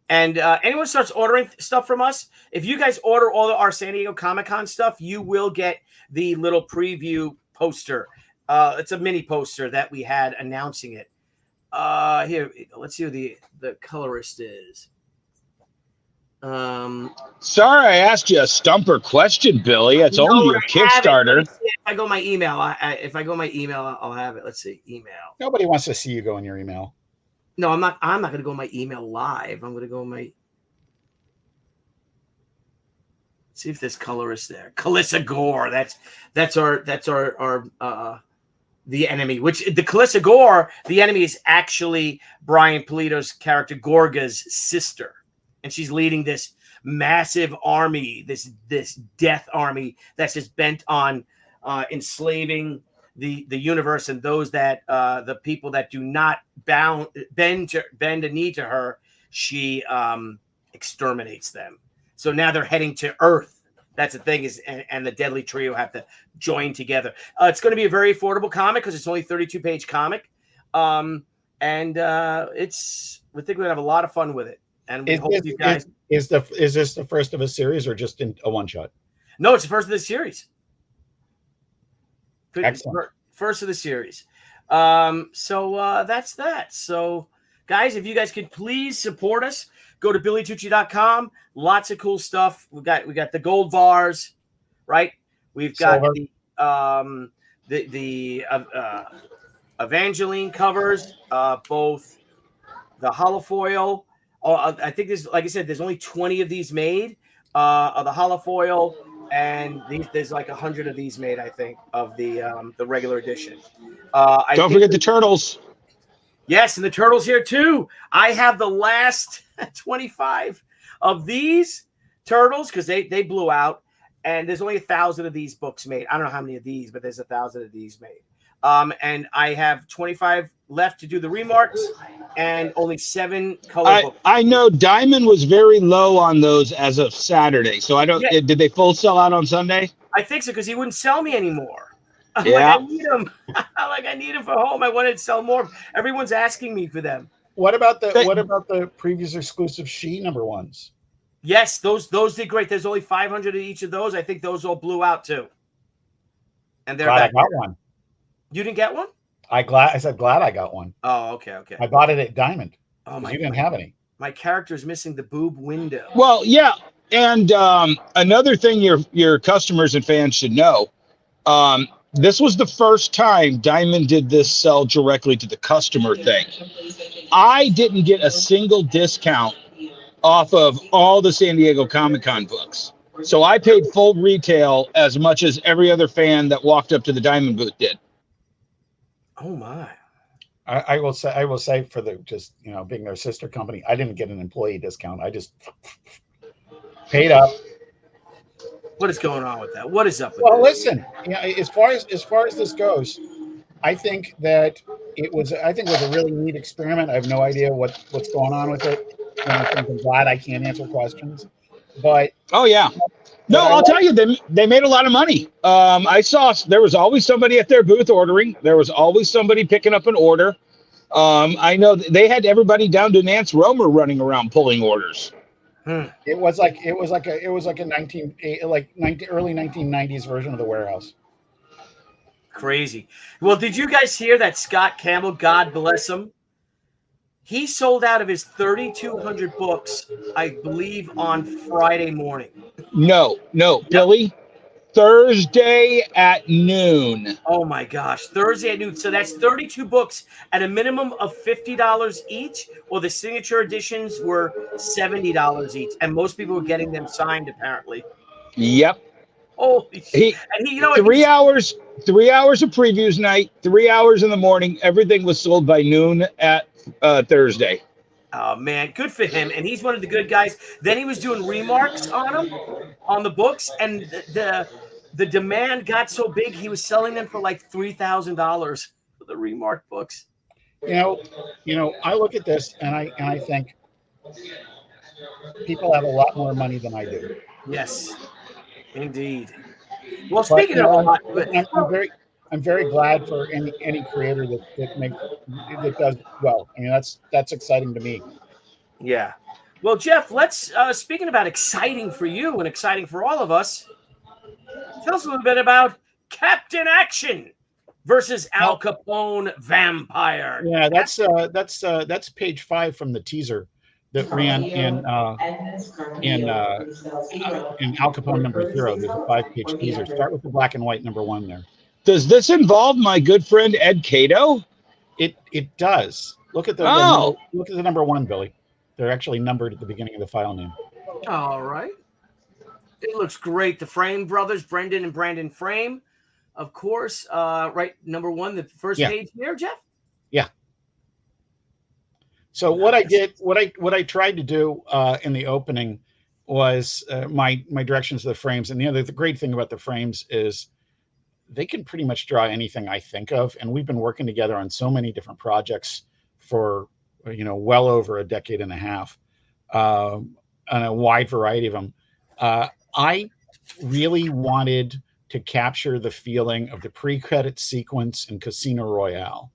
Speaker 1: And anyone starts ordering stuff from us, if you guys order all of our San Diego Comic-Con stuff, you will get the little preview poster. It's a mini poster that we had announcing it. Here, let's see who the colorist is.
Speaker 5: Sorry, I asked you a stumper question, Billy. It's only a Kickstarter.
Speaker 1: If I go my email, I'll have it. Let's see, email.
Speaker 6: Nobody wants to see you go in your email.
Speaker 1: No, I'm not going to go my email live. I'm going to go my. See if this colorist there. Calissa Gore. That's our the enemy. Which the Calissa Gore, the enemy is actually Brian Polito's character Gorga's sister, and she's leading this massive army, this death army that's just bent on enslaving the universe, and those that the people that do not bend a knee to her, she exterminates them. So now they're heading to Earth. That's the thing, and the Deadly Trio have to join together. It's going to be a very affordable comic because it's only 32-page comic, and we think we're gonna have a lot of fun with it. And we hope you guys.
Speaker 6: Is this the first of a series or just in a one shot?
Speaker 1: No, it's the first of the series.
Speaker 6: Excellent.
Speaker 1: First of the series. So that's that. So, guys, if you guys could please support us, go to BillyTucci.com. Lots of cool stuff. We got the gold bars, right? We've got the Avengelyne covers, both the holofoil. I think there's, like I said, there's only 20 of these made of the holofoil, and there's like 100 of these made, I think, of the regular edition.
Speaker 5: Don't forget the turtles.
Speaker 1: Yes, and the turtles here too. I have the last 25 of these turtles because they blew out, and there's only 1,000 of these books made. I don't know how many of these, but there's 1,000 of these made. And I have 25 left to do the remarks, and only 7 color books. I
Speaker 5: know Diamond was very low on those as of Saturday, so I don't. Yeah. Did they full sell out on Sunday?
Speaker 1: I think so because he wouldn't sell me anymore.
Speaker 5: Yeah,
Speaker 1: I need them. I need them for home. I wanted to sell more. Everyone's asking me for them.
Speaker 6: What about the previous exclusive She #1s?
Speaker 1: Yes, those did great. There's only 500 of each of those. I think those all blew out too. And they're back.
Speaker 6: I got one.
Speaker 1: You didn't get one?
Speaker 6: I said glad I got one.
Speaker 1: Oh, okay.
Speaker 6: I bought it at Diamond.
Speaker 1: Oh my!
Speaker 6: You didn't have any.
Speaker 1: My character's missing the boob window.
Speaker 5: Well, yeah, and another thing your customers and fans should know. This was the first time Diamond did this sell directly to the customer thing. I didn't get a single discount off of all the San Diego Comic-Con books. So I paid full retail as much as every other fan that walked up to the Diamond booth did.
Speaker 1: Oh my.
Speaker 6: I will say for the just being their sister company, I didn't get an employee discount. I just paid up.
Speaker 1: What is going on with that? What is up with
Speaker 6: that? Well,
Speaker 1: this?
Speaker 6: listen, as far as this goes, I think that it was a really neat experiment. I have no idea what's going on with it. I'm glad I can't answer questions. But
Speaker 5: oh yeah. No, I'll tell you, they made a lot of money. I saw there was always somebody at their booth ordering. There was always somebody picking up an order. I know they had everybody down to Nance Romer running around pulling orders.
Speaker 6: It was like a early 1990s version of the Warehouse.
Speaker 1: Crazy. Well, did you guys hear that Scott Campbell, God bless him, he sold out of his 3,200 books, I believe, on Friday morning.
Speaker 5: No, Billy. Thursday at noon.
Speaker 1: Oh my gosh, Thursday at noon. So that's 32 books at a minimum of $50 each, or the signature editions were $70 each, and most people were getting them signed apparently.
Speaker 5: Yep.
Speaker 1: Holy shit. And he,
Speaker 5: 3 hours of previews night, 3 hours in the morning. Everything was sold by noon at Thursday.
Speaker 1: Oh man, good for him. And he's one of the good guys. Then he was doing remarks on them, on the books, and the demand got so big he was selling them for like $3,000 for the remark books.
Speaker 6: I look at this and I think people have a lot more money than I do.
Speaker 1: Yes, indeed. Well, speaking of a lot,
Speaker 6: I'm very glad for any creator that does well. I mean, that's exciting to me.
Speaker 1: Yeah. Well, Jeff, let's speaking about exciting for you and exciting for all of us. Tell us a little bit about Captain Action versus Al Capone Vampire.
Speaker 6: Yeah, that's page 5 from the teaser that ran in Al Capone #0. There's a 5-page teaser. Start with the black and white #1 there.
Speaker 5: Does this involve my good friend Ed Cato?
Speaker 6: It does. Look at the look at the #1, Billy. They're actually numbered at the beginning of the file name.
Speaker 1: All right. It looks great. The Frame brothers, Brendan and Brandon Frame, of course. Right, #1, the first page there, Jeff.
Speaker 6: Yeah. So what I tried to do in the opening was my directions to the frames. And the great thing about the frames is they can pretty much draw anything I think of. And we've been working together on so many different projects for, well over a decade and a half, on a wide variety of them. I really wanted to capture the feeling of the pre-credit sequence in Casino Royale,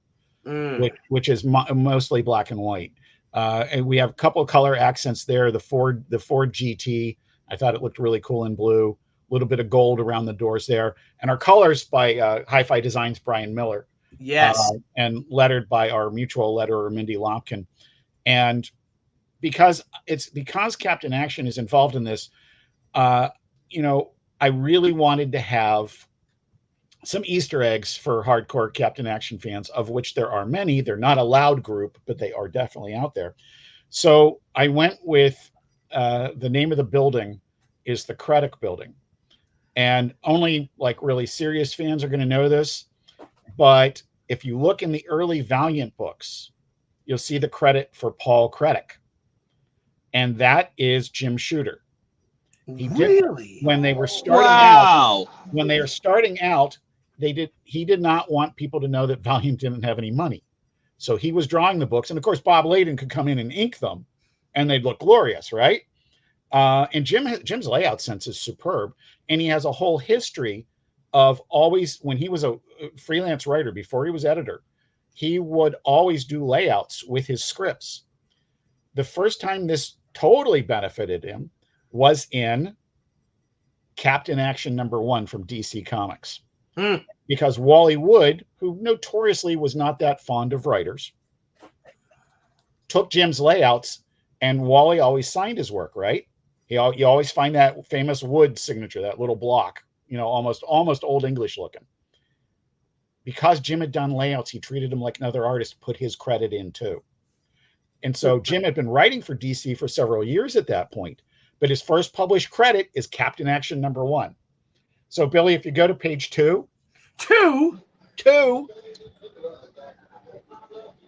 Speaker 6: which is mostly black and white. And we have a couple of color accents there. The Ford GT, I thought it looked really cool in blue. A little bit of gold around the doors there. And our colors by Hi-Fi Designs, Brian Miller.
Speaker 1: Yes.
Speaker 6: And lettered by our mutual letterer, Mindy Lopkin. And because Captain Action is involved in this, I really wanted to have some Easter eggs for hardcore Captain Action fans, of which there are many. They're not a loud group, but they are definitely out there. So I went with the name of the building is the Credit Building. And only like really serious fans are going to know this. But if you look in the early Valiant books, you'll see the credit for Paul Credit. And that is Jim Shooter.
Speaker 1: Really?
Speaker 6: When they were starting out, he did not want people to know that Valiant didn't have any money. So he was drawing the books. And of course, Bob Layden could come in and ink them and they'd look glorious, right? And Jim's layout sense is superb. And he has a whole history of always, when he was a freelance writer, before he was editor, he would always do layouts with his scripts. The first time this totally benefited him was in Captain Action #1 from DC Comics. Because Wally Wood, who notoriously was not that fond of writers, took Jim's layouts, and Wally always signed his work, right? You always find that famous Wood signature, that little block, almost Old English looking. Because Jim had done layouts, he treated him like another artist, put his credit in too. And so Jim had been writing for DC for several years at that point, but his first published credit is Captain Action #1. So Billy, if you go to page 2,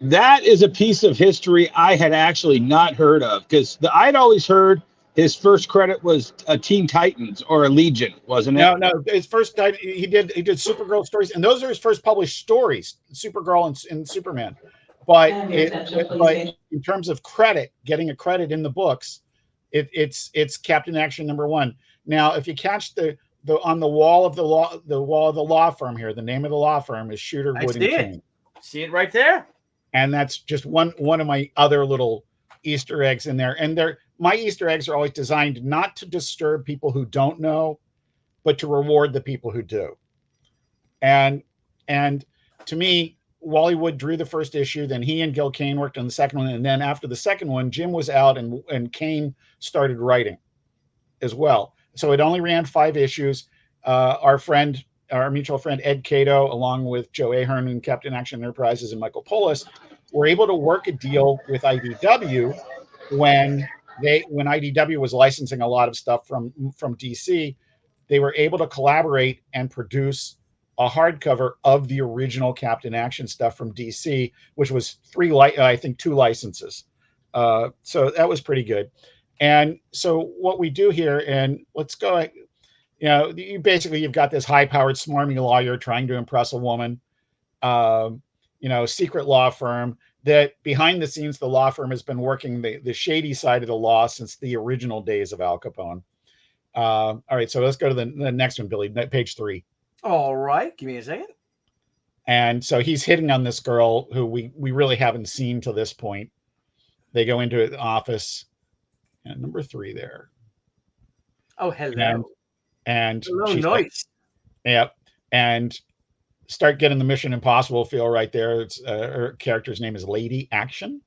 Speaker 5: that is a piece of history I had actually not heard of, because I'd always heard his first credit was a Teen Titans or a Legion, wasn't it?
Speaker 6: No. His first he did Supergirl stories, and those are his first published stories, Supergirl and Superman. But in terms of credit, getting a credit in the books, it's Captain Action #1. Now, if you catch the on the wall of the law firm here, the name of the law firm is Shooter, Wood, and King.
Speaker 1: See it right there.
Speaker 6: And that's just one of my other little Easter eggs in there. And my Easter eggs are always designed not to disturb people who don't know, but to reward the people who do. And to me, Wally Wood drew the first issue, then he and Gil Kane worked on the second one, and then after the second one, Jim was out and Kane started writing as well. So it only ran 5 issues. Our mutual friend Ed Cato, along with Joe Ahern and Captain Action Enterprises and Michael Polis, were able to work a deal with IDW when IDW was licensing a lot of stuff from DC. They were able to collaborate and produce a hardcover of the original Captain Action stuff from DC, which was 2 licenses. So that was pretty good. And so what we do here, and let's go, you've got this high-powered, smarmy lawyer trying to impress a woman, secret law firm that behind the scenes, the law firm has been working the shady side of the law since the original days of Al Capone. All right, so let's go to the next one, Billy, page 3.
Speaker 1: All right, give me a second.
Speaker 6: And so he's hitting on this girl who we really haven't seen to this point. They go into the office, and number 3 there.
Speaker 1: Oh, hello.
Speaker 6: And
Speaker 1: hello,
Speaker 6: she's
Speaker 1: nice.
Speaker 6: Yep. And start getting the Mission Impossible feel right there. It's her character's name is Lady Action.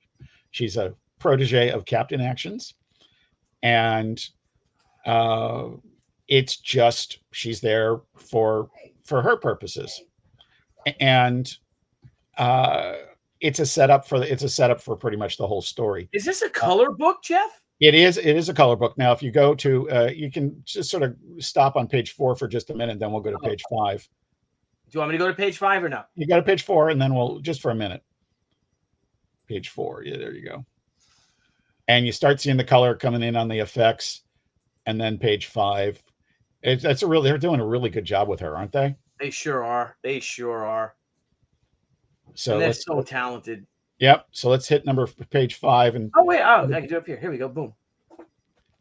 Speaker 6: She's a protege of Captain Action's. And it's just, she's there for her purposes. And it's a setup for pretty much the whole story.
Speaker 1: Is this a color book, Jeff?
Speaker 6: It is a color book. Now, if you go to, you can just sort of stop on page 4 for just a minute, then we'll go to page 5.
Speaker 1: Do you want me to go to page 5 or no?
Speaker 6: You go to page 4, and then we'll, just for a minute. Page 4. Yeah, there you go. And you start seeing the color coming in on the effects. and then page 5. They're doing a really good job with her, aren't they?
Speaker 1: They sure are. They sure are.
Speaker 6: So
Speaker 1: And they're so talented.
Speaker 6: Yep. So let's hit page 5 and
Speaker 1: oh wait, I can do it up here. Here we go. Boom.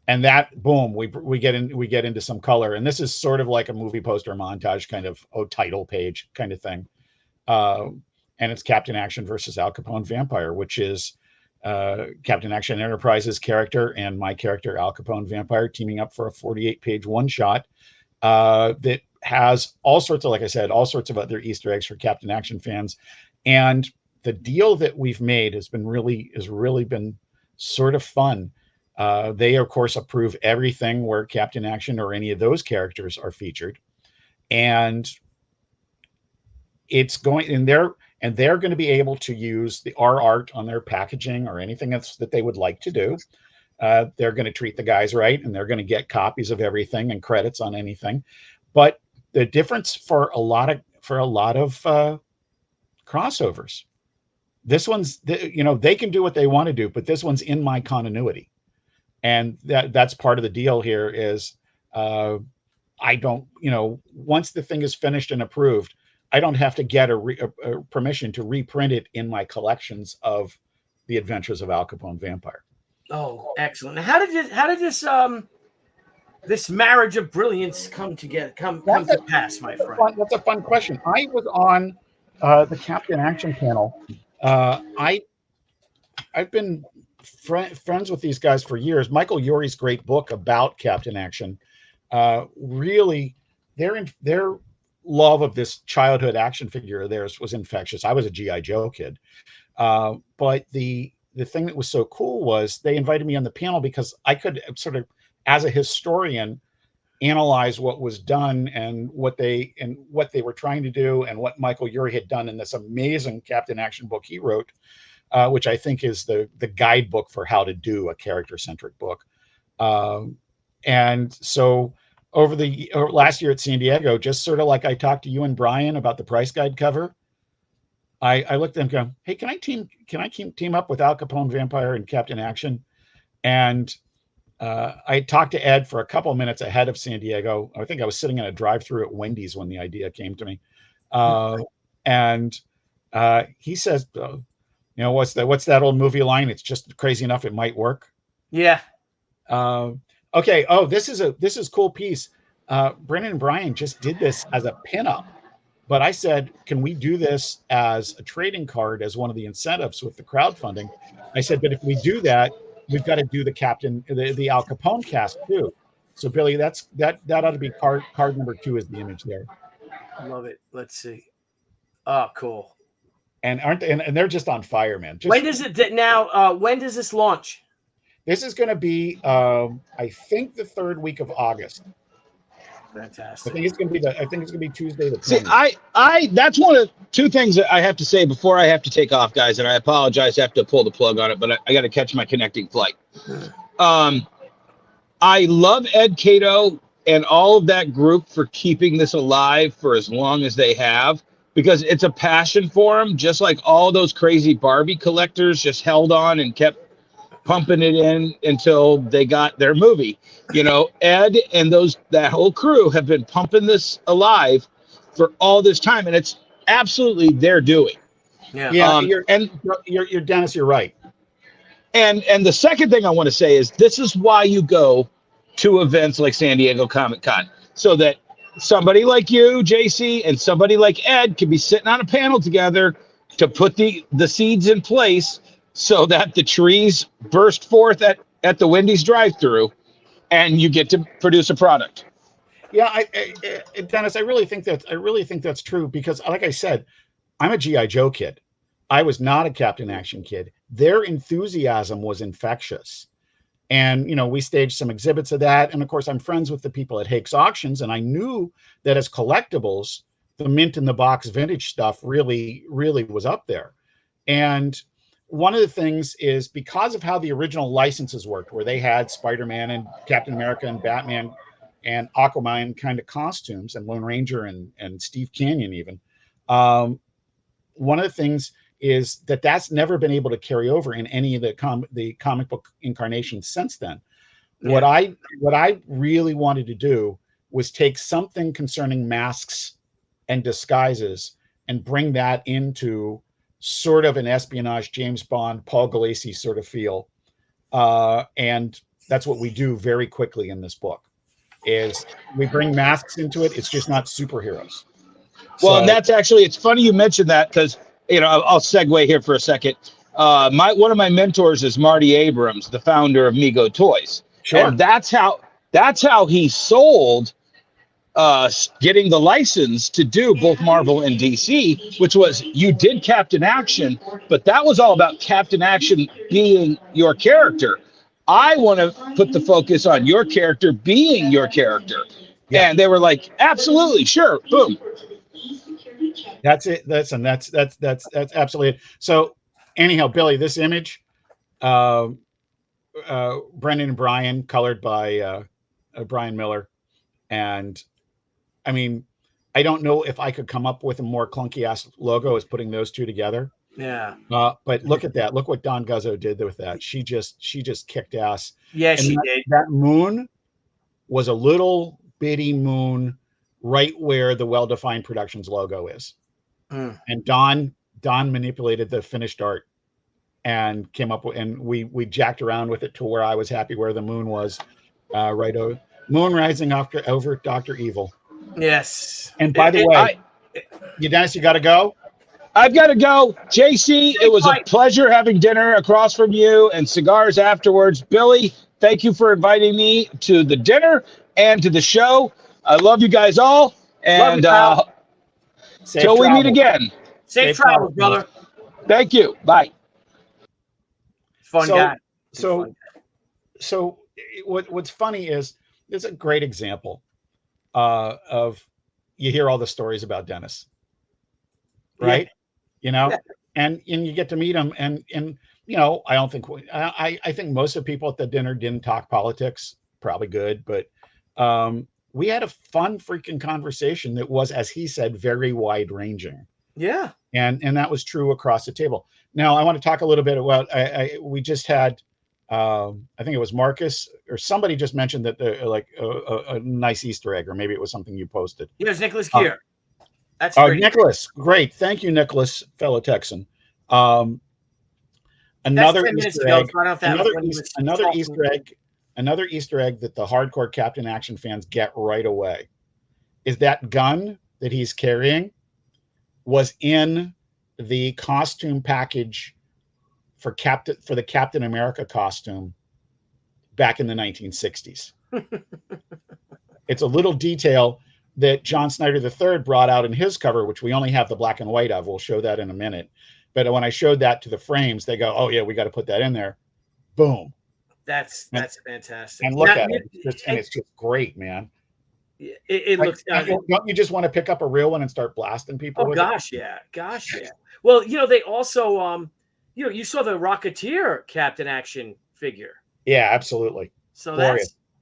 Speaker 6: And that boom, we get into some color, and this is sort of like a movie poster montage kind of title page kind of thing. And it's Captain Action versus Al Capone Vampire, which is Captain Action Enterprise's character and my character Al Capone Vampire teaming up for a 48-page one-shot that has all sorts of, like I said, all sorts of other Easter eggs for Captain Action fans. And the deal that we've made has really been sort of fun. They of course approve everything where Captain Action or any of those characters are featured, and it's going in there. And they're going to be able to use our art on their packaging or anything else that they would like to do. They're going to treat the guys right, and they're going to get copies of everything and credits on anything. But the difference for a lot of crossovers, this one's, they can do what they want to do, but this one's in my continuity, and that's part of the deal here. Is I don't, once the thing is finished and approved, I don't have to get a permission to reprint it in my collections of the Adventures of Al Capone Vampire.
Speaker 1: Oh, excellent! How did this marriage of brilliance come to pass, my friend?
Speaker 6: That's a fun question. I was on the Captain Action panel. I've been friends with these guys for years. Michael Urie's great book about Captain Action, really, their love of this childhood action figure of theirs was infectious. I was a G.I. Joe kid. But the thing that was so cool was they invited me on the panel because I could sort of, as a historian, analyze what was done and what they were trying to do and what Michael Urie had done in this amazing Captain Action book he wrote, which I think is the guidebook for how to do a character-centric book. And so over last year at San Diego, just sort of like I talked to you and Brian about the price guide cover, I looked at them going, hey, can I team up with Al Capone Vampire and Captain Action? And I talked to Ed for a couple of minutes ahead of San Diego. I think I was sitting in a drive-through at Wendy's when the idea came to me. And he says, what's that old movie line? It's just crazy enough it might work.
Speaker 1: Yeah.
Speaker 6: Okay. Oh, this is cool piece. Brennan and Brian just did this as a pinup, but I said, can we do this as a trading card as one of the incentives with the crowdfunding? I said, but if we do that, we've got to do the Al Capone cast too. So Billy, that ought to be card number 2 is the image there.
Speaker 1: Love it. Let's see. Oh, cool.
Speaker 6: And they're just on fire, man.
Speaker 1: When does it now? When does this launch?
Speaker 6: This is going to be, I think, the 3rd week of August.
Speaker 1: Fantastic.
Speaker 6: I think it's going to be Tuesday the 20th.
Speaker 5: See, that's one of 2 things that I have to say before I have to take off, guys. And I apologize, I have to pull the plug on it, but I got to catch my connecting flight. I love Ed Cato and all of that group for keeping this alive for as long as they have, because it's a passion for them, just like all those crazy Barbie collectors just held on and kept pumping it in until they got their movie. Ed and that whole crew have been pumping this alive for all this time, and it's absolutely their doing.
Speaker 1: Yeah.
Speaker 6: You're Dennis, you're right.
Speaker 5: And the second thing I want to say is this is why you go to events like San Diego Comic-Con, so that somebody like you, JC, and somebody like Ed can be sitting on a panel together to put the seeds in place so that the trees burst forth at the Wendy's drive-through and you get to produce a product.
Speaker 6: Yeah, Dennis, I really think that's true, because like I said, I'm a G.I. Joe kid. I was not a Captain Action kid. Their enthusiasm was infectious. And, we staged some exhibits of that. And of course, I'm friends with the people at Hakes Auctions. And I knew that as collectibles, the mint in the box vintage stuff really, really was up there. And one of the things is because of how the original licenses worked, where they had Spider-Man and Captain America and Batman and Aquaman kind of costumes, and Lone Ranger and Steve Canyon even. One of the things is that's never been able to carry over in any of the comic book incarnations since then. What I really wanted to do was take something concerning masks and disguises and bring that into sort of an espionage James Bond, Paul Galassi sort of feel. And that's what we do very quickly in this book is we bring masks into it. It's just not superheroes.
Speaker 5: Well, and that's actually, it's funny you mentioned that because, I'll segue here for a second. One of my mentors is Marty Abrams, the founder of Mego Toys.
Speaker 6: Sure.
Speaker 5: And that's how he sold getting the license to do both Marvel and DC, which was you did Captain Action, but that was all about Captain Action being your character. I want to put the focus on your character being your character. Yeah. And they were like, absolutely, sure, boom.
Speaker 6: That's it. That's absolutely it. So anyhow, Billy, this image, Brendan and Brian, colored by Brian Miller. And I mean, I don't know if I could come up with a more clunky ass logo as putting those two together.
Speaker 1: Yeah.
Speaker 6: But look at that. Look what Don Guzzo did with that. She just kicked ass.
Speaker 1: Yeah,
Speaker 6: and
Speaker 1: she did.
Speaker 6: That moon was a little bitty moon right where the Well-Defined Productions logo is. And Don manipulated the finished art and came up with, and we jacked around with it to where I was happy where the moon was, right over moon rising over Dr. Evil.
Speaker 1: Yes.
Speaker 6: And by the way, Dennis, you got to go.
Speaker 5: I've got to go. JC, it was a pleasure having dinner across from you and cigars afterwards. Billy, thank you for inviting me to the dinner and to the show. I love you guys all. And till we meet again.
Speaker 1: Safe travels, brother.
Speaker 5: Thank you. Bye.
Speaker 1: Fun guy.
Speaker 6: So what's funny is there's a great example of you hear all the stories about Dennis, right? Yeah. And you get to meet him, and I don't think I think most of the people at the dinner didn't talk politics. Probably good, but we had a fun freaking conversation that was, as he said, very wide ranging.
Speaker 1: Yeah.
Speaker 6: And that was true across the table. Now I want to talk a little bit about we just had I think it was Marcus or somebody just mentioned that a nice Easter egg, or maybe it was something you posted.
Speaker 1: Yeah, it was Nicholas Kier. That's
Speaker 6: great. Nicholas, great. Thank you, Nicholas, fellow Texan. Another Easter egg. Another Easter egg that the hardcore Captain Action fans get right away is that gun that he's carrying was in the costume package for the Captain America costume back in the 1960s. It's a little detail that John Snyder III brought out in his cover, which we only have the black and white of. We'll show that in a minute. But when I showed that to the frames, they go, "Oh yeah, we got to put that in there." Boom.
Speaker 1: That's fantastic.
Speaker 6: And look at it. It's just great, man.
Speaker 1: It looks.
Speaker 6: Don't you just want to pick up a real one and start blasting people?
Speaker 1: Oh gosh, yeah. Well, they also, you saw the Rocketeer Captain Action figure.
Speaker 6: Yeah, absolutely.
Speaker 1: So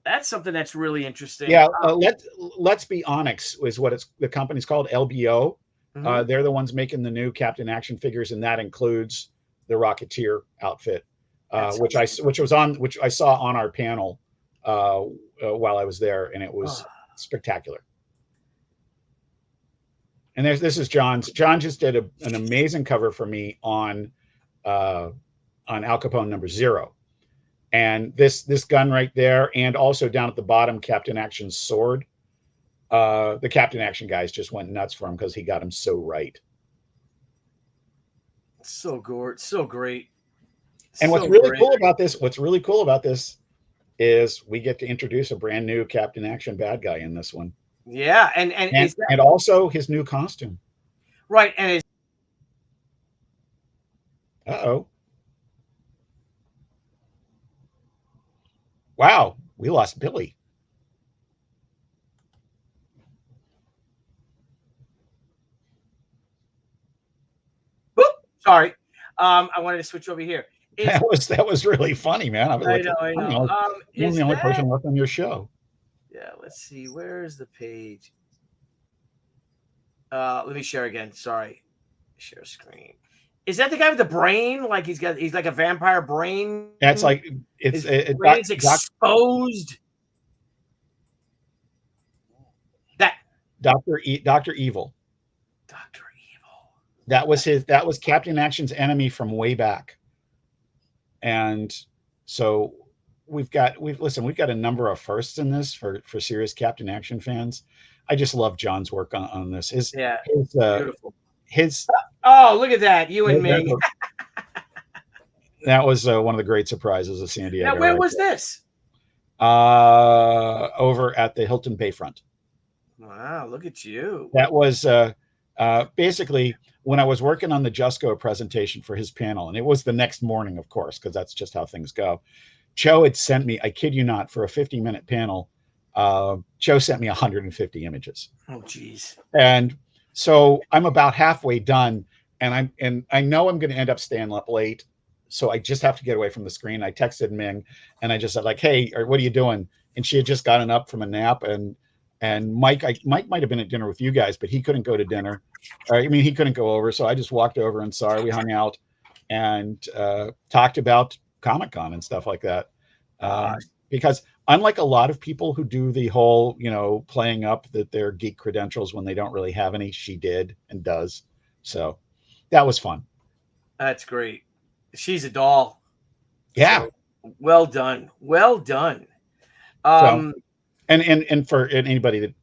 Speaker 1: that's something that's really interesting.
Speaker 6: Yeah, let's be Onyx is what the company's called, LBO. Mm-hmm. They're the ones making the new Captain Action figures, and that includes the Rocketeer outfit, which I saw on our panel while I was there, and it was spectacular. And this is John's. John just did an amazing cover for me on Al Capone #0. And this gun right there, and also down at the bottom, Captain Action's sword. The Captain Action guys just went nuts for him because he got him so right.
Speaker 1: So great.
Speaker 6: And what's really cool about this is we get to introduce a brand new Captain Action bad guy in this one.
Speaker 1: Yeah, and
Speaker 6: also his new costume.
Speaker 1: Right, and
Speaker 6: wow, we lost Billy.
Speaker 1: Sorry, I wanted to switch over here.
Speaker 6: That was really funny, man.
Speaker 1: I know.
Speaker 6: You're the only person left on your show.
Speaker 1: Yeah, let's see. Where is the page? Let me share again. Sorry, share screen. Is that the guy with the brain? Like he's like a vampire brain.
Speaker 6: That's like
Speaker 1: His brain's exposed. That
Speaker 6: Dr. Evil.
Speaker 1: Dr. Evil.
Speaker 6: That was Captain Action's enemy from way back. And so we've got a number of firsts in this for serious Captain Action fans. I just love John's work on this.
Speaker 1: Beautiful. Oh, look at that. You and me.
Speaker 6: That was one of the great surprises of San Diego.
Speaker 1: Now, where was this?
Speaker 6: Over at the Hilton Bayfront.
Speaker 1: Wow, look at you.
Speaker 6: That was basically when I was working on the Jusco presentation for his panel, and it was the next morning, of course, because that's just how things go. Joe had sent me, I kid you not, for a 50-minute panel, Joe sent me 150 images.
Speaker 1: Oh, geez.
Speaker 6: And so I'm about halfway done, and I know I'm going to end up staying up late, so I just have to get away from the screen. I texted Ming, and I just said, like, hey, what are you doing? And she had just gotten up from a nap, and Mike might have been at dinner with you guys, but he couldn't go to dinner. He couldn't go over, so I just walked over and saw her. We hung out and talked about Comic-Con and stuff like that. Because unlike a lot of people who do the whole, playing up that their geek credentials when they don't really have any, she did and does. So that was fun.
Speaker 1: That's great. She's a doll.
Speaker 6: Yeah.
Speaker 1: So, well done. Well done.
Speaker 6: And for anybody that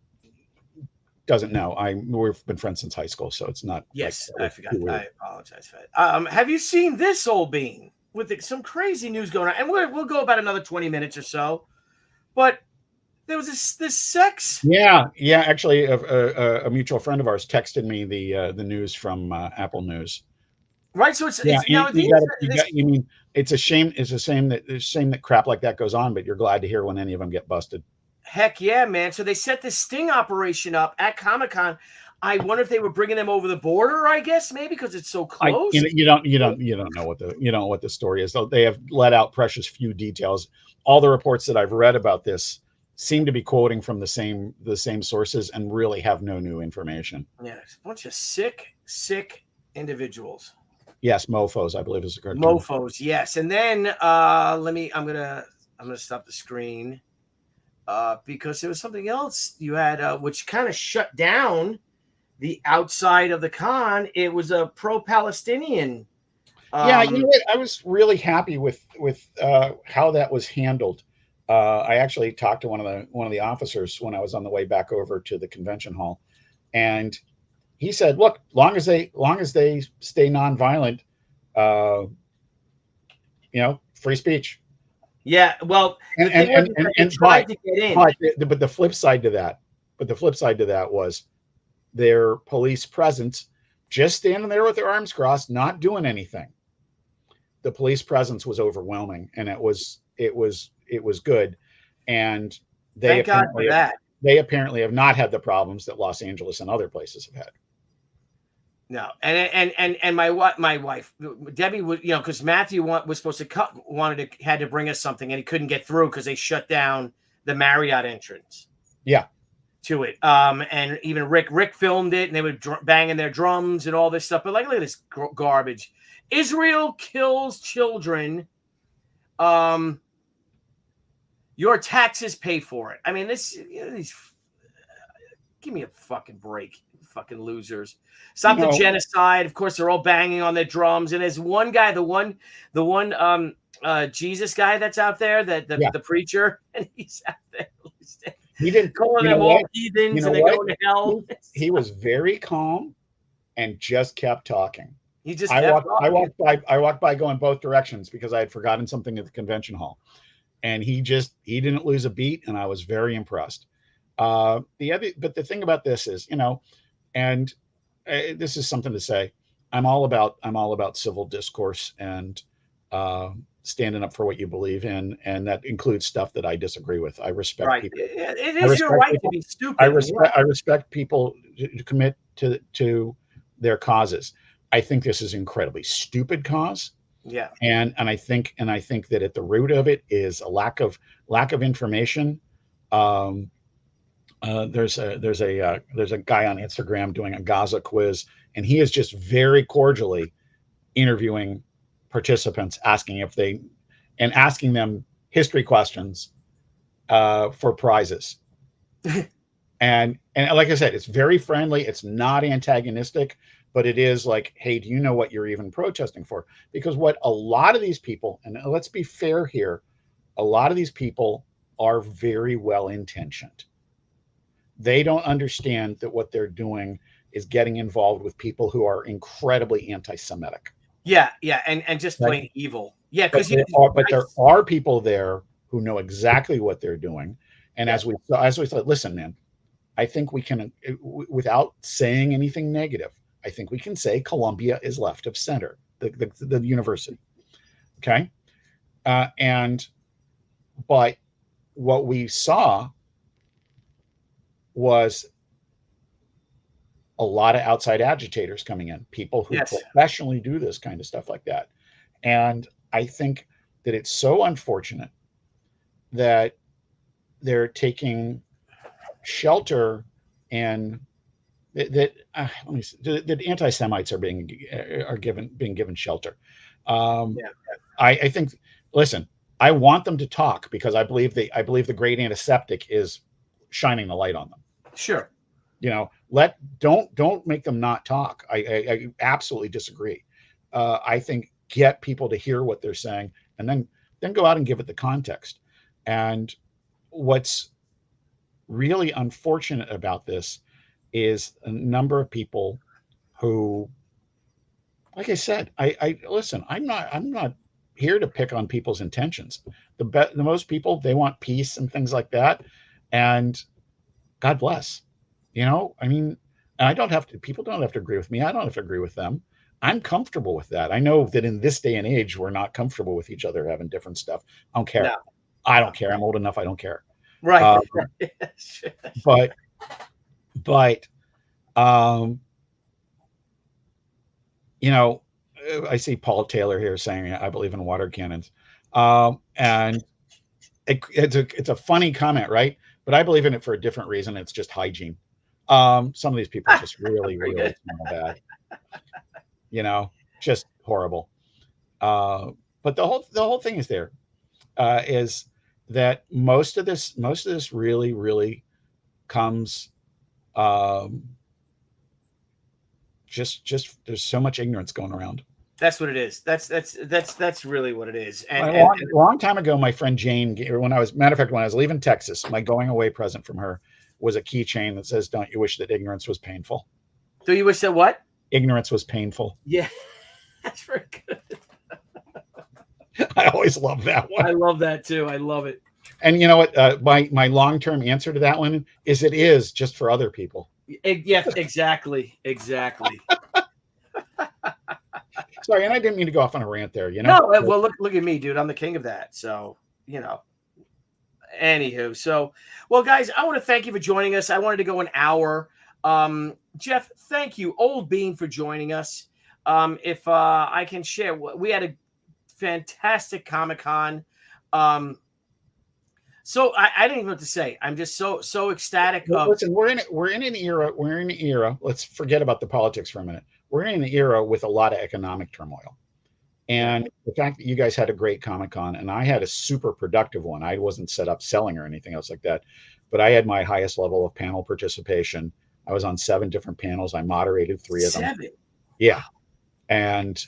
Speaker 6: doesn't know, we've been friends since high school, so it's not.
Speaker 1: Yes, I forgot. I apologize for that. Have you seen this, old bean? With some crazy news going on, and we'll go about another 20 minutes or so. But there was this sex.
Speaker 6: Yeah. Actually, a mutual friend of ours texted me the news from Apple News.
Speaker 1: Right. So it's
Speaker 6: it's a shame. It's a shame that crap like that goes on. But you're glad to hear when any of them get busted.
Speaker 1: Heck yeah, man! So they set this sting operation up at Comic-Con. I wonder if they were bringing them over the border. I guess maybe because it's so close.
Speaker 6: You don't know what the story is. Though they have let out precious few details. All the reports that I've read about this seem to be quoting from the same sources and really have no new information.
Speaker 1: Yeah, it's a bunch of sick individuals.
Speaker 6: Yes, mofos, I believe is the correct
Speaker 1: term. Mofos, yes. And then I'm gonna stop the screen because there was something else you had which kind of shut down the outside of the con. It was a pro-Palestinian.
Speaker 6: Yeah, I was really happy with how that was handled. I actually talked to one of the officers when I was on the way back over to the convention hall, and he said, "Look, long as they stay nonviolent, free speech."
Speaker 1: Yeah, well,
Speaker 6: but the flip side to that was their police presence, just standing there with their arms crossed, not doing anything. The police presence was overwhelming, and it was good. And they apparently have not had the problems that Los Angeles and other places have had.
Speaker 1: No, and my wife Debbie was, because Matthew was supposed to had to bring us something, and he couldn't get through because they shut down the Marriott entrance.
Speaker 6: Yeah.
Speaker 1: To it, and even Rick filmed it, and they were banging their drums and all this stuff. But look at this garbage. Israel kills children. Your taxes pay for it. I mean, these. Give me a fucking break, fucking losers. Stop the genocide. Of course, they're all banging on their drums. And there's one guy, the one Jesus guy that's out there, the preacher, and he's out there.
Speaker 6: He didn't
Speaker 1: calling them all heathens and they go to hell.
Speaker 6: He was very calm and just kept talking.
Speaker 1: He just
Speaker 6: I walked by going both directions because I had forgotten something at the convention hall. And he didn't lose a beat, and I was very impressed. But the thing about this is, and this is something to say, I'm all about civil discourse and standing up for what you believe in, and that includes stuff that I disagree with. I respect people.
Speaker 1: It is your right to be stupid.
Speaker 6: I respect people to commit to their causes. I think this is an incredibly stupid cause.
Speaker 1: Yeah.
Speaker 6: And I think that at the root of it is a lack of information. There's a guy on Instagram doing a Gaza quiz, and he is just very cordially interviewing participants, asking them history questions for prizes. And like I said, it's very friendly. It's not antagonistic, but it is like, hey, do you know what you're even protesting for? Because what a lot of these people, and let's be fair here, a lot of these people are very well intentioned. They don't understand that what they're doing is getting involved with people who are incredibly anti-Semitic.
Speaker 1: Yeah, and just plain
Speaker 6: Right.
Speaker 1: evil. Yeah,
Speaker 6: But
Speaker 1: because
Speaker 6: there are people there who know exactly what they're doing. And
Speaker 1: Yeah.
Speaker 6: as we thought, listen, man, I think we can, without saying anything negative, I think we can say Columbia is left of center, the university. Okay. But what we saw was a lot of outside agitators coming in, people who
Speaker 1: Yes.
Speaker 6: professionally do this kind of stuff like that. And I think that it's so unfortunate that they're taking shelter and that anti-Semites are being given shelter. I think, listen, I want them to talk because I believe the great antiseptic is shining the light on them.
Speaker 1: Sure.
Speaker 6: You know, don't make them not talk. I absolutely disagree. I think get people to hear what they're saying and then go out and give it the context. And what's really unfortunate about this is a number of people who, like I said, I listen, I'm not here to pick on people's intentions. The most people, they want peace and things like that. And God bless, you know, I mean, people don't have to agree with me. I don't have to agree with them. I'm comfortable with that. I know that in this day and age, we're not comfortable with each other having different stuff. I don't care.
Speaker 1: No.
Speaker 6: I don't care. I'm old enough. I don't care.
Speaker 1: Right.
Speaker 6: But you know, I see Paul Taylor here saying, I believe in water cannons. And it's a funny comment, right? But I believe in it for a different reason. It's just hygiene. Some of these people just really, really smell bad. You know, just horrible. But the whole thing is there, is that most of this really, really comes, just there's so much ignorance going around.
Speaker 1: That's what it is. That's really what it is. And,
Speaker 6: a long time ago, my friend Jane, matter of fact, when I was leaving Texas, my going away present from her was a keychain that says, "Don't you wish that ignorance was painful?"
Speaker 1: Do you wish that what?
Speaker 6: Ignorance was painful.
Speaker 1: Yeah, that's very good.
Speaker 6: I always love that one.
Speaker 1: I love that too. I love it.
Speaker 6: And you know what? My long-term answer to that one is it is just for other people.
Speaker 1: Yeah, exactly.
Speaker 6: Sorry, and I didn't mean to go off on a rant there. You know.
Speaker 1: No, well, look at me, dude. I'm the king of that. So, you know. Anywho, so, well, guys, I want to thank you for joining us. I wanted to go an hour. Jeff, thank you, Old Bean, for joining us. If I can share, we had a fantastic Comic-Con. So I didn't even know what to say. I'm just so ecstatic.
Speaker 6: Listen, we're in an era. Let's forget about the politics for a minute. We're in an era with a lot of economic turmoil. And the fact that you guys had a great Comic-Con and I had a super productive one. I wasn't set up selling or anything else like that, but I had my highest level of panel participation. I was on 7 different panels. I moderated 3 of them.
Speaker 1: 7?
Speaker 6: Yeah. And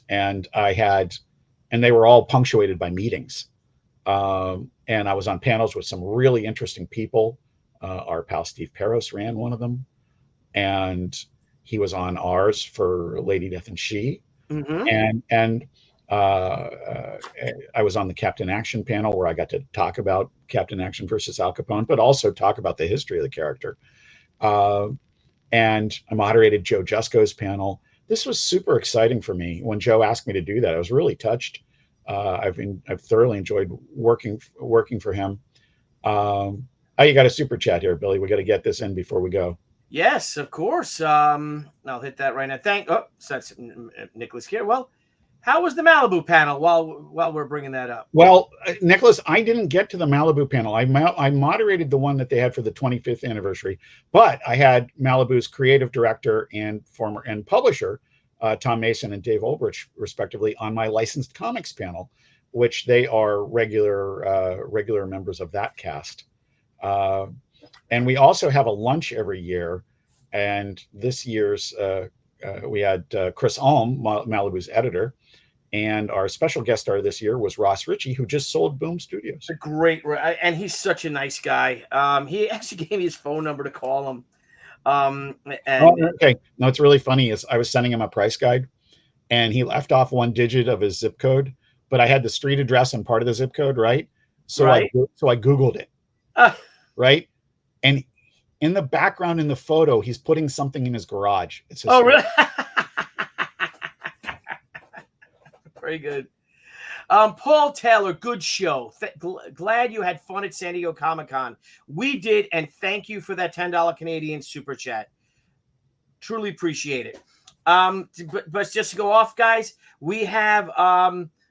Speaker 6: they were all punctuated by meetings. And I was on panels with some really interesting people. Our pal Steve Peros ran one of them, and he was on ours for Lady Death and She.
Speaker 1: Mm-hmm.
Speaker 6: And I was on the Captain Action panel where I got to talk about Captain Action versus Al Capone, but also talk about the history of the character. And I moderated Joe Jusko's panel. This was super exciting for me. When Joe asked me to do that, I was really touched. I've thoroughly enjoyed working for him. Oh, you got a super chat here, Billy. We got to get this in before we go.
Speaker 1: Yes, of course. I'll hit that right now. So that's Nicholas here. Well, how was the Malibu panel while we're bringing that up?
Speaker 6: Well, Nicholas, I didn't get to the Malibu panel. I moderated the one that they had for the 25th anniversary, but I had Malibu's creative director and publisher, Tom Mason and Dave Olbrich, respectively, on my licensed comics panel, which they are regular members of that cast. And we also have a lunch every year. And this year's we had Chris Alm, Malibu's editor, and our special guest star this year was Ross Ritchie, who just sold Boom Studios.
Speaker 1: A great, and he's such a nice guy. He actually gave me his phone number to call him.
Speaker 6: Okay. No, it's really funny is I was sending him a price guide, and he left off one digit of his zip code, but I had the street address and part of the zip code, right? So I Googled it, right? And in the background in the photo, he's putting something in his garage. It's his
Speaker 1: really? Very good. Paul Taylor, good show. Glad you had fun at San Diego Comic-Con. We did, and thank you for that $10 Canadian super chat. Truly appreciate it. But just to go off, guys, we have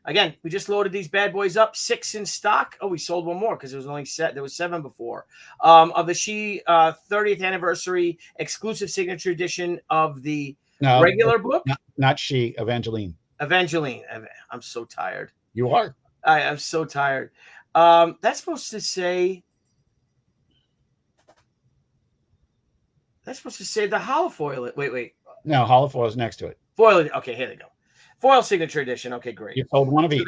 Speaker 1: again, we just loaded these bad boys up, 6 in stock. Oh, we sold one more because there was only there was 7 before. Of the She 30th anniversary exclusive signature edition of the regular book.
Speaker 6: Not She, Avengelyne.
Speaker 1: Avengelyne. I'm so tired.
Speaker 6: You are.
Speaker 1: I am so tired. That's supposed to say the holofoil. Wait.
Speaker 6: No, holofoil is next to it.
Speaker 1: Foil. Okay, here they go. Foil signature edition. Okay, great.
Speaker 6: You sold one of each.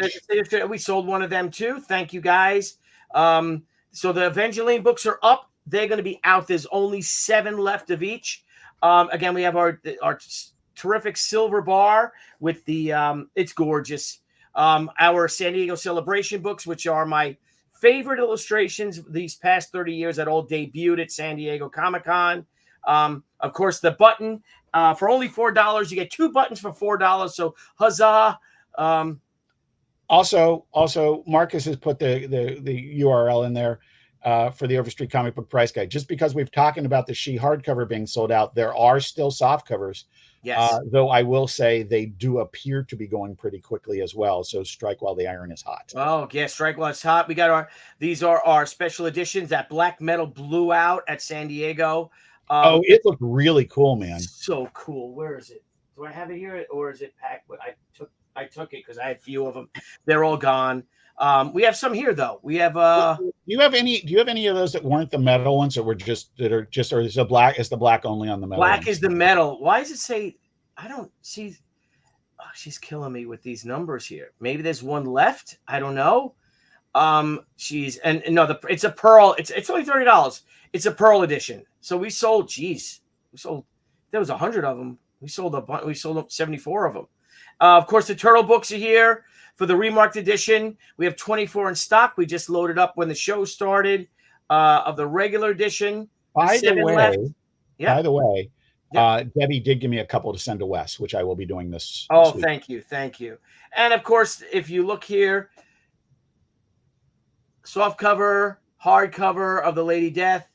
Speaker 1: We sold one of them too. Thank you, guys. So the Avengelyne books are up. They're going to be out. There's only 7 left of each. Again, we have our terrific silver bar with the it's gorgeous. Our San Diego Celebration books, which are my favorite illustrations these past 30 years, that all debuted at San Diego Comic-Con. Of course, the button for only $4. You get 2 buttons for $4. So huzzah!
Speaker 6: Also, Marcus has put the URL in there for the Overstreet Comic Book Price Guide. Just because we've talking about the She hardcover being sold out, there are still soft covers.
Speaker 1: Yes.
Speaker 6: Though I will say they do appear to be going pretty quickly as well. So strike while the iron is hot.
Speaker 1: Oh, yeah, strike while it's hot. We got these are our special editions that Black Metal blew out at San Diego.
Speaker 6: It looked really cool, man.
Speaker 1: So cool. Where is it? Do I have it here, or is it packed? I took it because I had a few of them. They're all gone. We have some here though. We have
Speaker 6: Do you have any of those that weren't the metal ones, or or is the black? Is the black only on the metal?
Speaker 1: Black
Speaker 6: ones?
Speaker 1: is the metal. Why does it say? I don't see. Oh, she's killing me with these numbers here. Maybe there's one left. I don't know. It's a pearl. It's only $30. It's a pearl edition. So we sold. There was 100 of them. We sold 74 of them. Of course, the Turtle books are here for the remarked edition. We have 24 in stock. We just loaded up when the show started. Of the regular edition.
Speaker 6: By the way,
Speaker 1: Yeah.
Speaker 6: Debbie did give me a couple to send to Wes, which I will be doing this.
Speaker 1: Oh,
Speaker 6: week.
Speaker 1: thank you. And of course, if you look here, soft cover, hard cover of the Lady Death.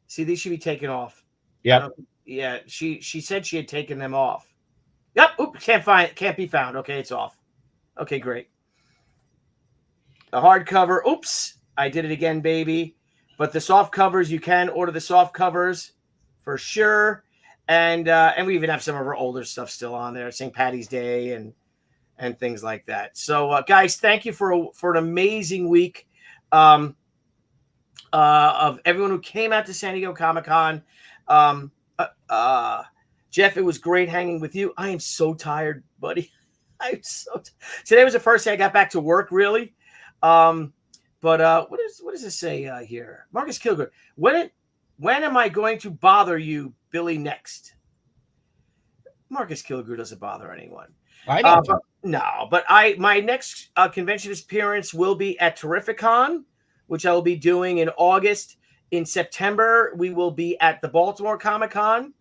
Speaker 1: See, these should be taken off.
Speaker 6: Yeah.
Speaker 1: Yeah. She said she had taken them off. Yep. Oop, can't be found. Okay, it's off. Okay, great. The hard cover. Oops, I did it again, baby. But the soft covers, you can order the soft covers for sure. And we even have some of our older stuff still on there, St. Patty's Day and things like that. So, guys, thank you for an amazing week of everyone who came out to San Diego Comic-Con. Jeff, it was great hanging with you. I am so tired, buddy. Today was the first day I got back to work, really. But what does it say here? Marcus Kilgore. When am I going to bother you, Billy, next? Marcus Kilgore doesn't bother anyone.
Speaker 6: I don't.
Speaker 1: But my next convention appearance will be at Terrificon, which I will be doing in August. In September, we will be at the Baltimore Comic-Con.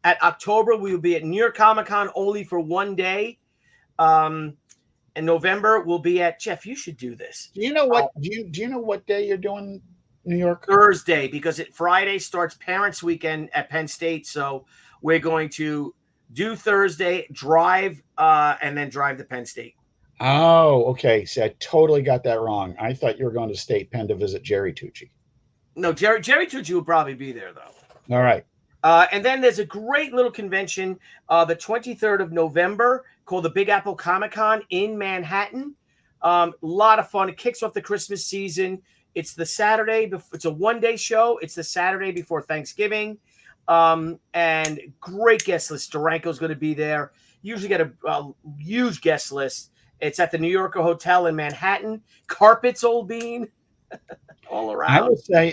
Speaker 1: At October, we will be at New York Comic-Con only for one day. In November, we'll be at Jeff. You should do this.
Speaker 6: Do you know what? Do you know what day you're doing New York?
Speaker 1: Thursday, because Friday starts Parents Weekend at Penn State. So we're going to do Thursday, drive, and then drive to Penn State.
Speaker 6: Oh, okay. See, I totally got that wrong. I thought you were going to State Penn to visit Jerry Tucci.
Speaker 1: No, Jerry Tucci will probably be there though.
Speaker 6: All right.
Speaker 1: And then there's a great little convention the 23rd of November called the Big Apple Comic-Con in Manhattan. A lot of fun. It kicks off the Christmas season. It's the Saturday. It's a one-day show. It's the Saturday before Thanksgiving. And great guest list. Duranko's going to be there. Usually get a huge guest list. It's at the New Yorker Hotel in Manhattan. Carpets, Old Bean. All around.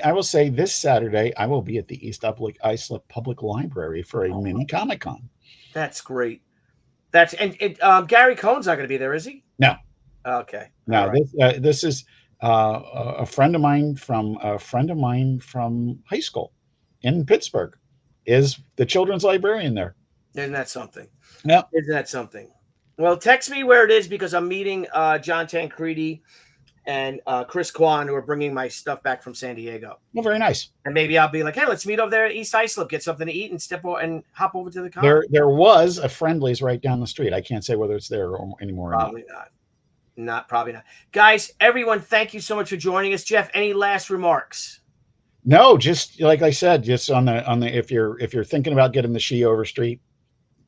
Speaker 6: I will say this Saturday I will be at the East Islip Public Library for a mini Comic-Con.
Speaker 1: That's great. And Gary Cohn's not going to be there, is he?
Speaker 6: No.
Speaker 1: Okay.
Speaker 6: No.
Speaker 1: Right.
Speaker 6: This is a friend of mine from high school in Pittsburgh is the children's librarian there.
Speaker 1: Isn't that something?
Speaker 6: Yeah.
Speaker 1: Isn't that something? Well, text me where it is because I'm meeting John Tancredi and Chris Kwan, who are bringing my stuff back from San Diego.
Speaker 6: Well, very nice.
Speaker 1: And maybe I'll be like, hey, let's meet over there at East Islip, get something to eat, and hop over to the con.
Speaker 6: There was a Friendly's right down the street. I can't say whether it's there anymore.
Speaker 1: Probably not. Probably not. Guys, everyone, thank you so much for joining us. Jeff, any last remarks?
Speaker 6: No, just like I said, just on the if you're thinking about getting the She Over Street,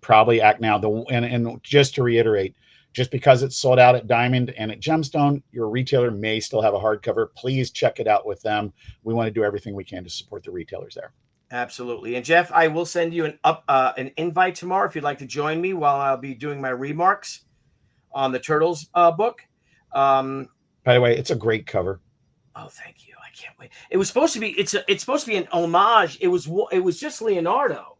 Speaker 6: probably act now. And just to reiterate, just because it's sold out at Diamond and at Gemstone, your retailer may still have a hardcover. Please check it out with them. We want to do everything we can to support the retailers there.
Speaker 1: Absolutely. And Jeff, I will send you an invite tomorrow if you'd like to join me while I'll be doing my remarks on the Turtles book.
Speaker 6: By the way, it's a great cover.
Speaker 1: Oh, thank you. I can't wait. It was supposed to be. It's supposed to be an homage. It was just Leonardo.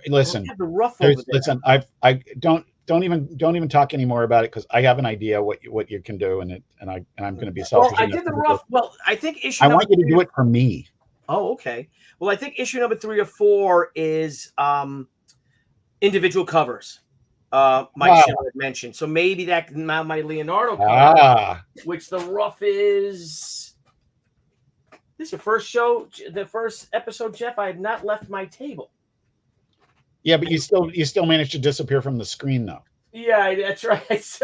Speaker 6: Listen.
Speaker 1: The ruff over there.
Speaker 6: Listen. I don't even talk anymore about it because I have an idea what you can do, and I'm going to be selfish.
Speaker 1: Well, I did the rough. Well, I think issue.
Speaker 6: I want you to do it for me.
Speaker 1: Oh, okay. Well, I think issue number 3 or 4 is individual covers. Mike Schiller had mentioned, so maybe that my Leonardo cover, which the rough is. This is the first episode, Jeff. I have not left my table.
Speaker 6: Yeah, but you still managed to disappear from the screen, though.
Speaker 1: Yeah, that's right.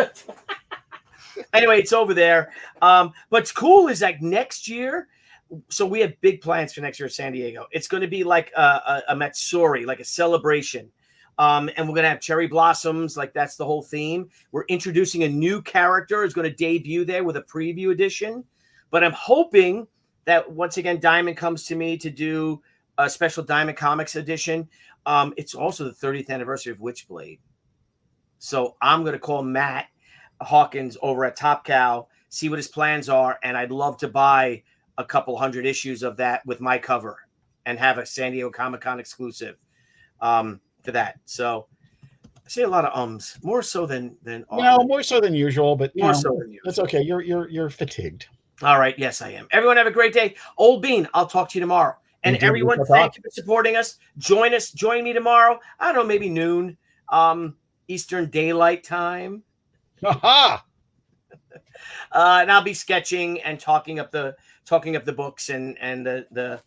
Speaker 1: Anyway, it's over there. What's cool is like next year. So we have big plans for next year in San Diego. It's going to be like a Matsuri, like a celebration. And we're going to have cherry blossoms. Like that's the whole theme. We're introducing a new character. It's going to debut there with a preview edition. But I'm hoping that once again, Diamond comes to me to do a special Diamond Comics edition. It's also the 30th anniversary of Witchblade. So I'm going to call Matt Hawkins over at Top Cow, see what his plans are. And I'd love to buy a couple hundred issues of that with my cover and have a San Diego Comic-Con exclusive for that. So I say a lot of ums, more so than
Speaker 6: more so than usual, but
Speaker 1: more so than usual.
Speaker 6: That's okay. You're fatigued.
Speaker 1: All right. Yes, I am. Everyone have a great day. Old Bean, I'll talk to you tomorrow. And everyone, thank you for supporting us. Join me tomorrow. I don't know, maybe noon, Eastern Daylight Time.
Speaker 6: Aha!
Speaker 1: And I'll be sketching and talking up the books and the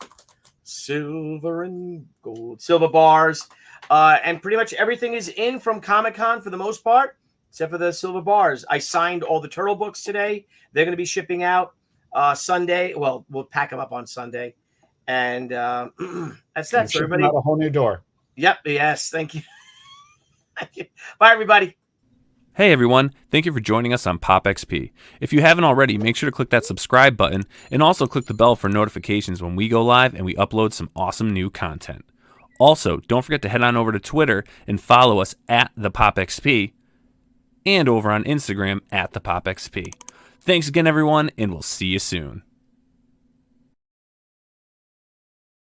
Speaker 1: silver and gold, silver bars. And pretty much everything is in from Comic-Con for the most part, except for the silver bars. I signed all the Turtle books today. They're going to be shipping out Sunday. Well, we'll pack them up on Sunday. And that's that. So everybody,
Speaker 6: out a whole new door.
Speaker 1: Yep. Yes. Thank you. Thank you. Bye, everybody.
Speaker 7: Hey everyone, thank you for joining us on Pop XP. If you haven't already, make sure to click that subscribe button and also click the bell for notifications when we go live and we upload some awesome new content. Also, don't forget to head on over to Twitter and follow us at the Pop XP and over on Instagram at the Pop XP. Thanks again everyone, and we'll see you soon.